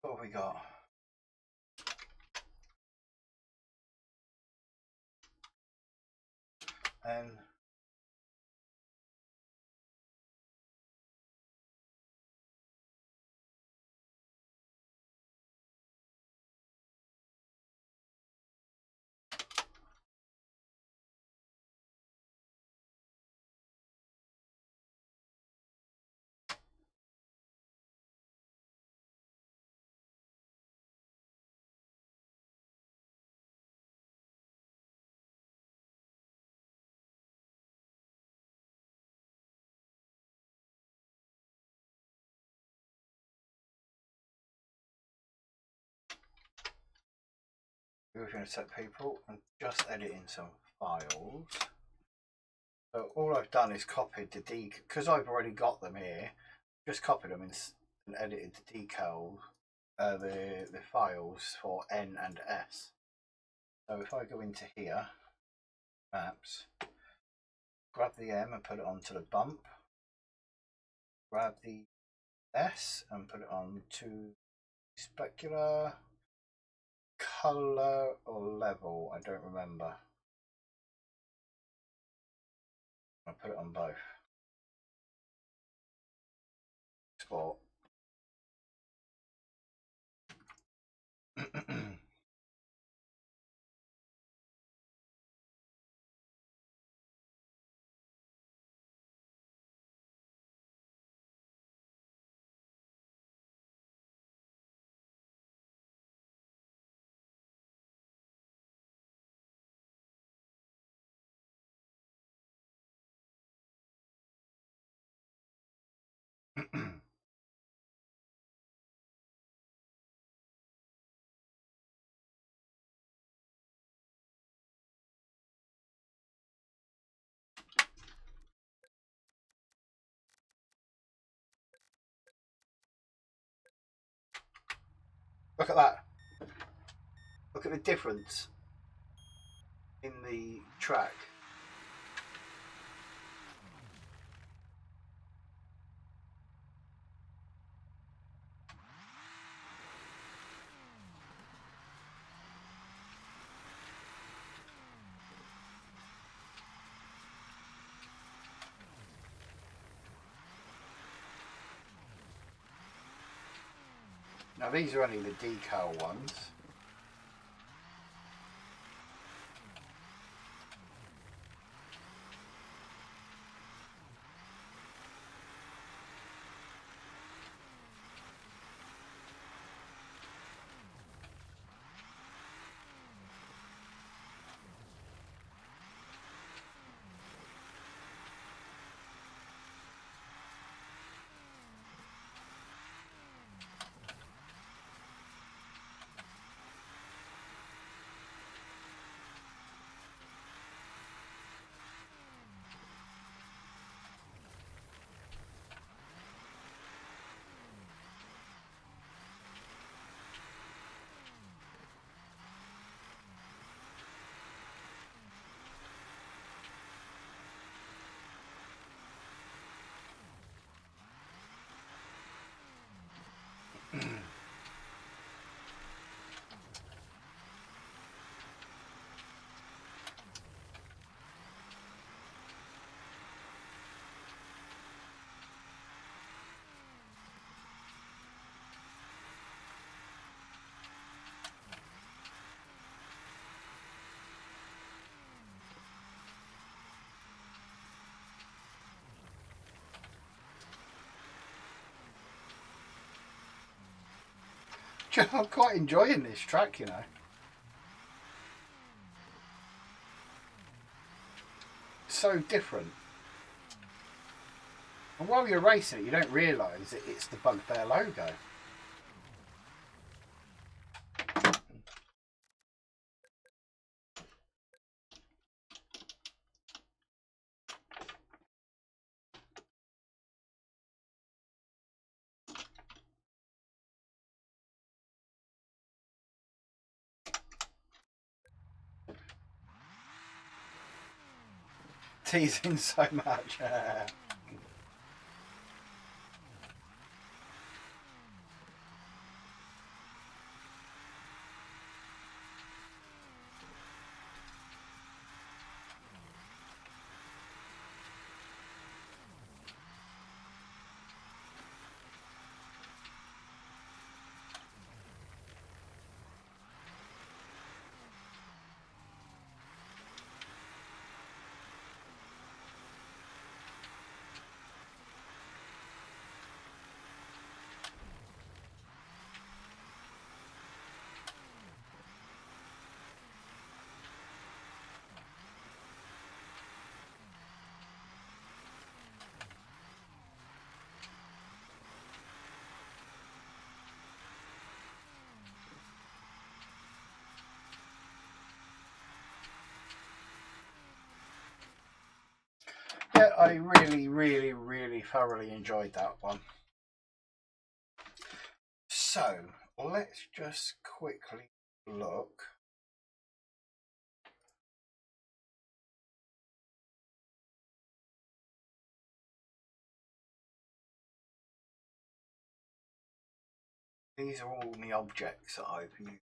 What have we got? And we're going to set people and just edit in some files. So all I've done is copied the because I've already got them here. Just copied them and edited the decal, the files for N and S. So if I go into here, maps, grab the M and put it onto the bump, grab the S and put it onto specular, color or level, I don't remember. I'll put it on both. Export. Look at that. Look at the difference in the track. Now these are only the decal ones. I'm quite enjoying this track, you know. So different. And while you're racing it, you don't realise that it's the Bugbear logo. Teasing so much. I really thoroughly enjoyed that one. So let's just quickly look. These are all the objects that I've used.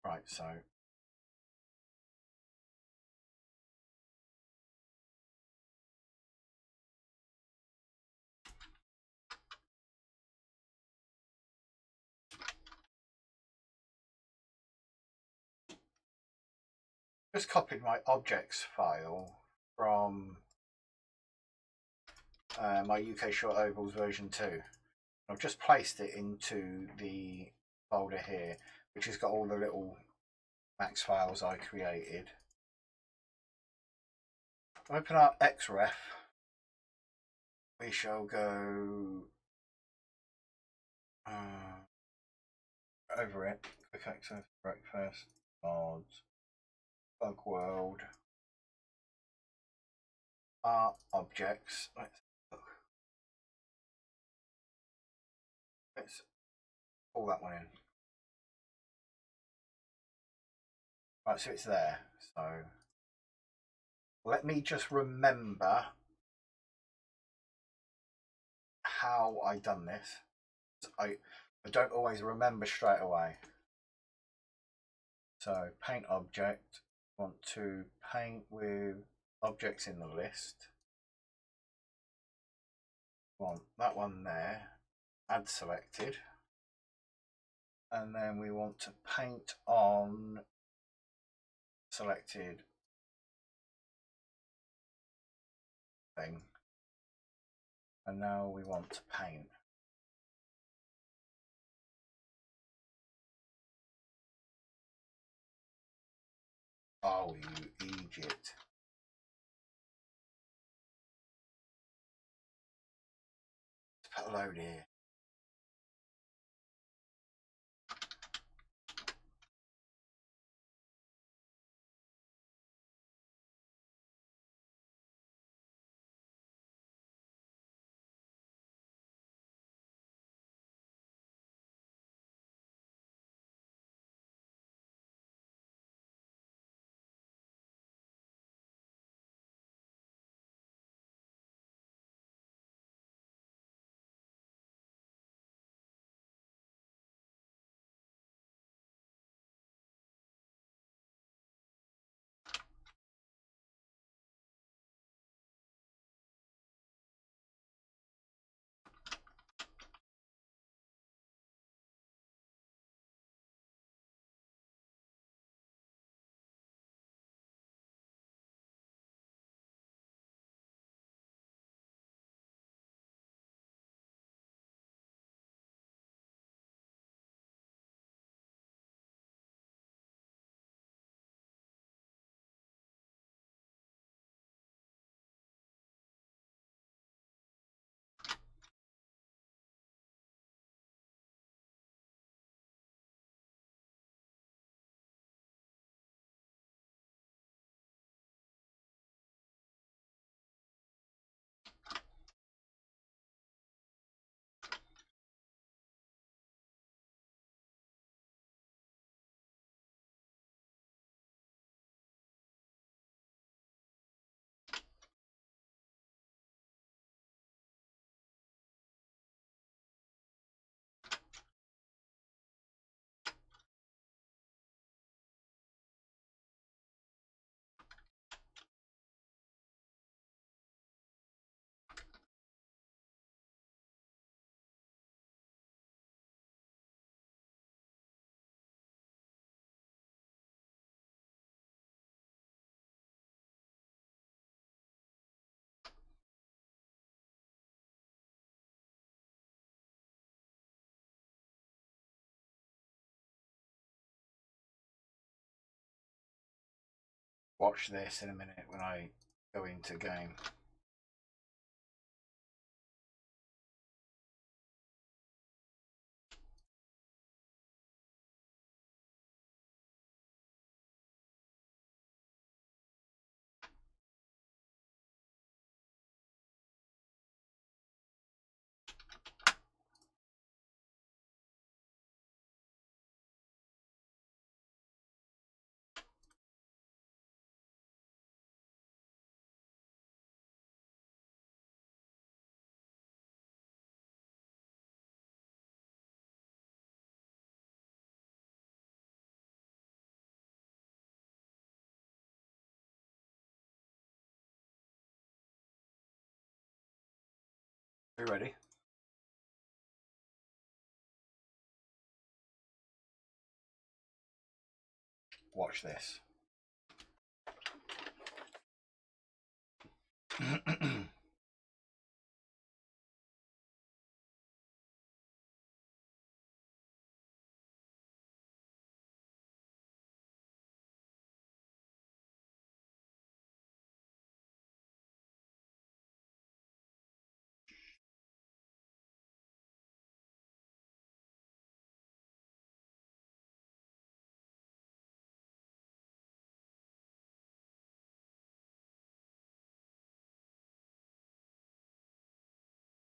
Right, so just copied my objects file from my UK Short Ovals version 2. I've just placed it into the folder here, which has got all the little max files I created. Open up Xref. We shall go over it. Quick access, Wreckfest, mods, bug world, art objects. Let's pull that one in. Right, so it's there. So let me just remember how I done this. I don't always remember straight away. So paint object, want to paint with objects in the list. Want that one there, add selected. And then we want to paint on selected thing. And now we want to paint. Oh, you Egypt. Let's put a load here. Watch this in a minute when I go into game. Are you ready? Watch this.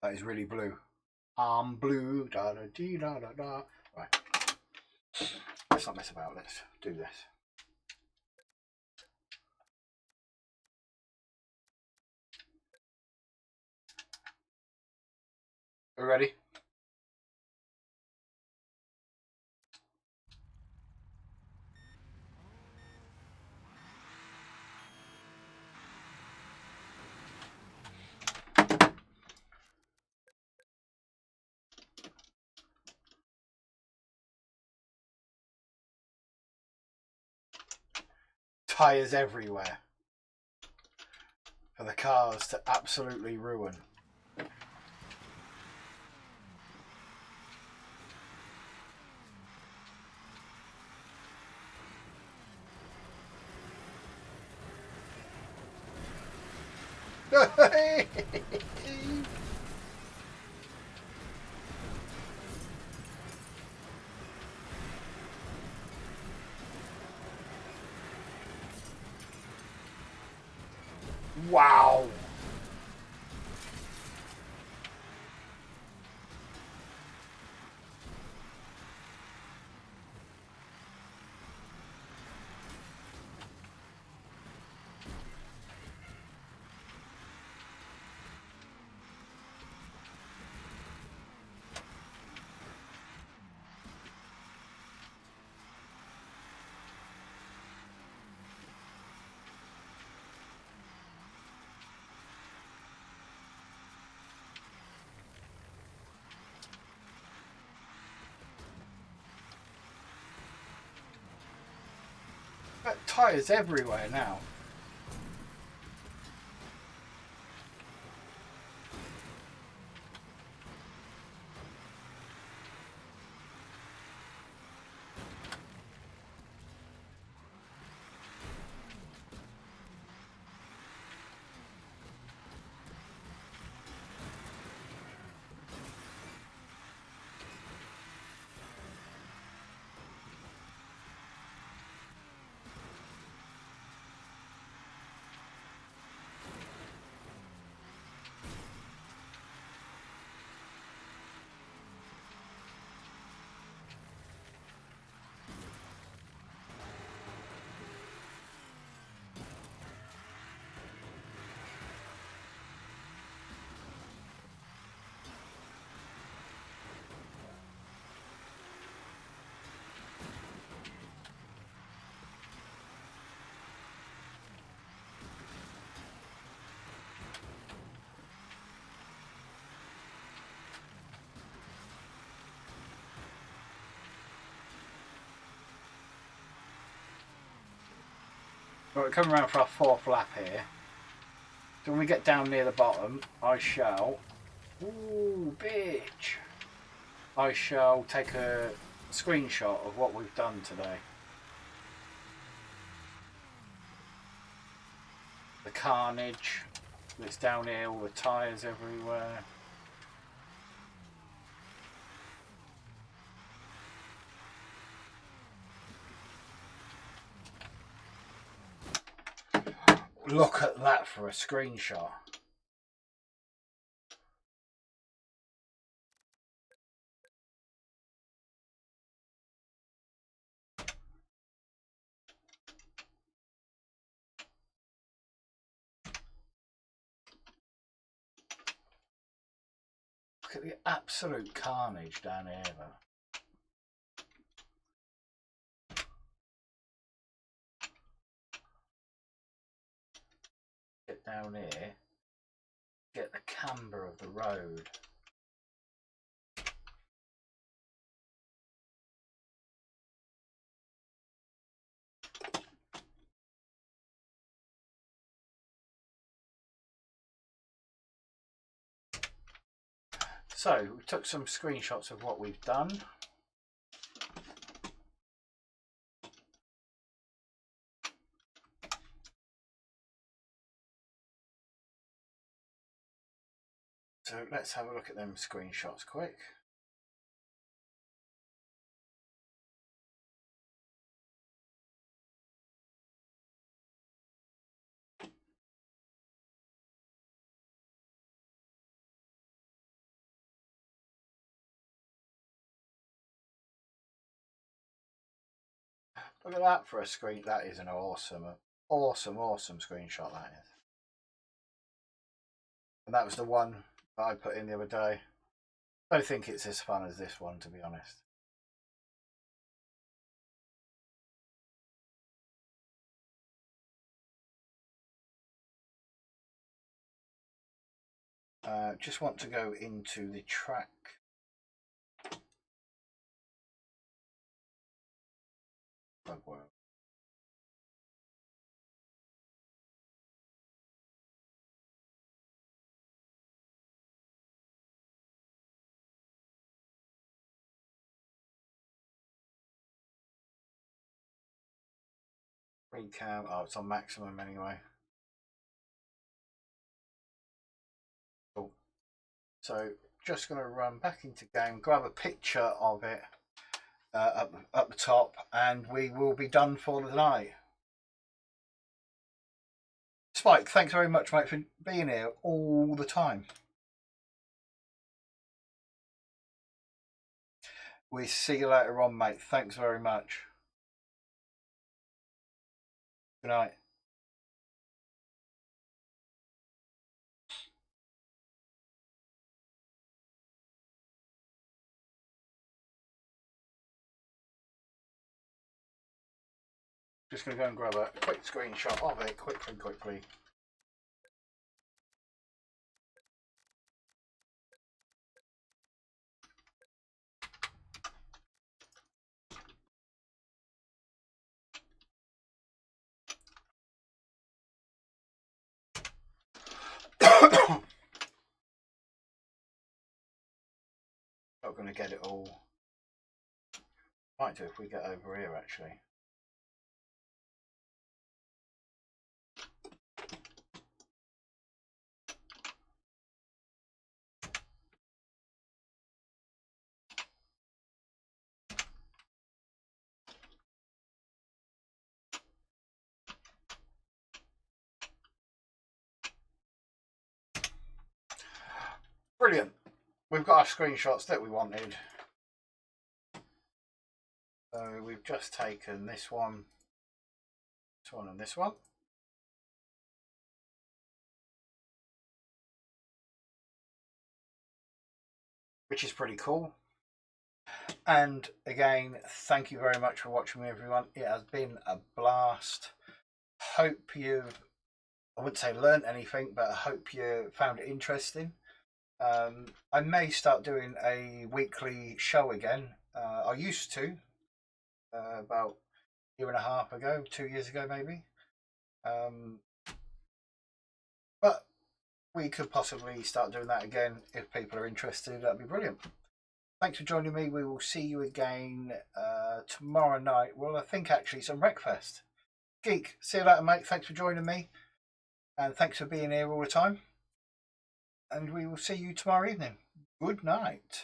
That is really blue. I'm blue. Da da dee da da da. Right. Let's not mess about. Let's do this. Are you ready? Tyres everywhere for the cars to absolutely ruin. Wow. Tyres everywhere now. Right, we're coming around for our fourth lap here. So when we get down near the bottom, I shall... Ooh, bitch! I shall take a screenshot of what we've done today. carnage that's down here, all the tyres everywhere. Look at that for a screenshot. Look at the absolute carnage down here though. Get down here, get the camber of the road. So we took some screenshots of what we've done. So let's have a look at them screenshots quick. Look at that for a screen. That is an awesome screenshot, that is. And that was the one that I put in the other day. I don't think it's as fun as this one, to be honest. Just want to go into the track. Recam. Oh, it's on maximum anyway. Cool. So just going to run back into game, grab a picture of it up the top, and we will be done for the night. Spike, thanks very much, mate, for being here all the time. We see you later on, mate. Thanks very much. Good night. Just going to go and grab a quick screenshot of it quickly. Not going to get it all. Might do if we get over here, actually. Brilliant. We've got our screenshots that we wanted. So we've just taken this one, and this one. Which is pretty cool. And again, thank you very much for watching me, everyone. It has been a blast. Hope you've, I wouldn't say learned anything, but I hope you found it interesting. I may start doing a weekly show again. I used to about a year and a half ago, 2 years ago maybe. But we could possibly start doing that again if people are interested. That'd be brilliant. Thanks for joining me. We will see you again tomorrow night. Well, I think actually some Wreckfest. Geek, see you later, mate. Thanks for joining me. And thanks for being here all the time. And we will see you tomorrow evening. Good night.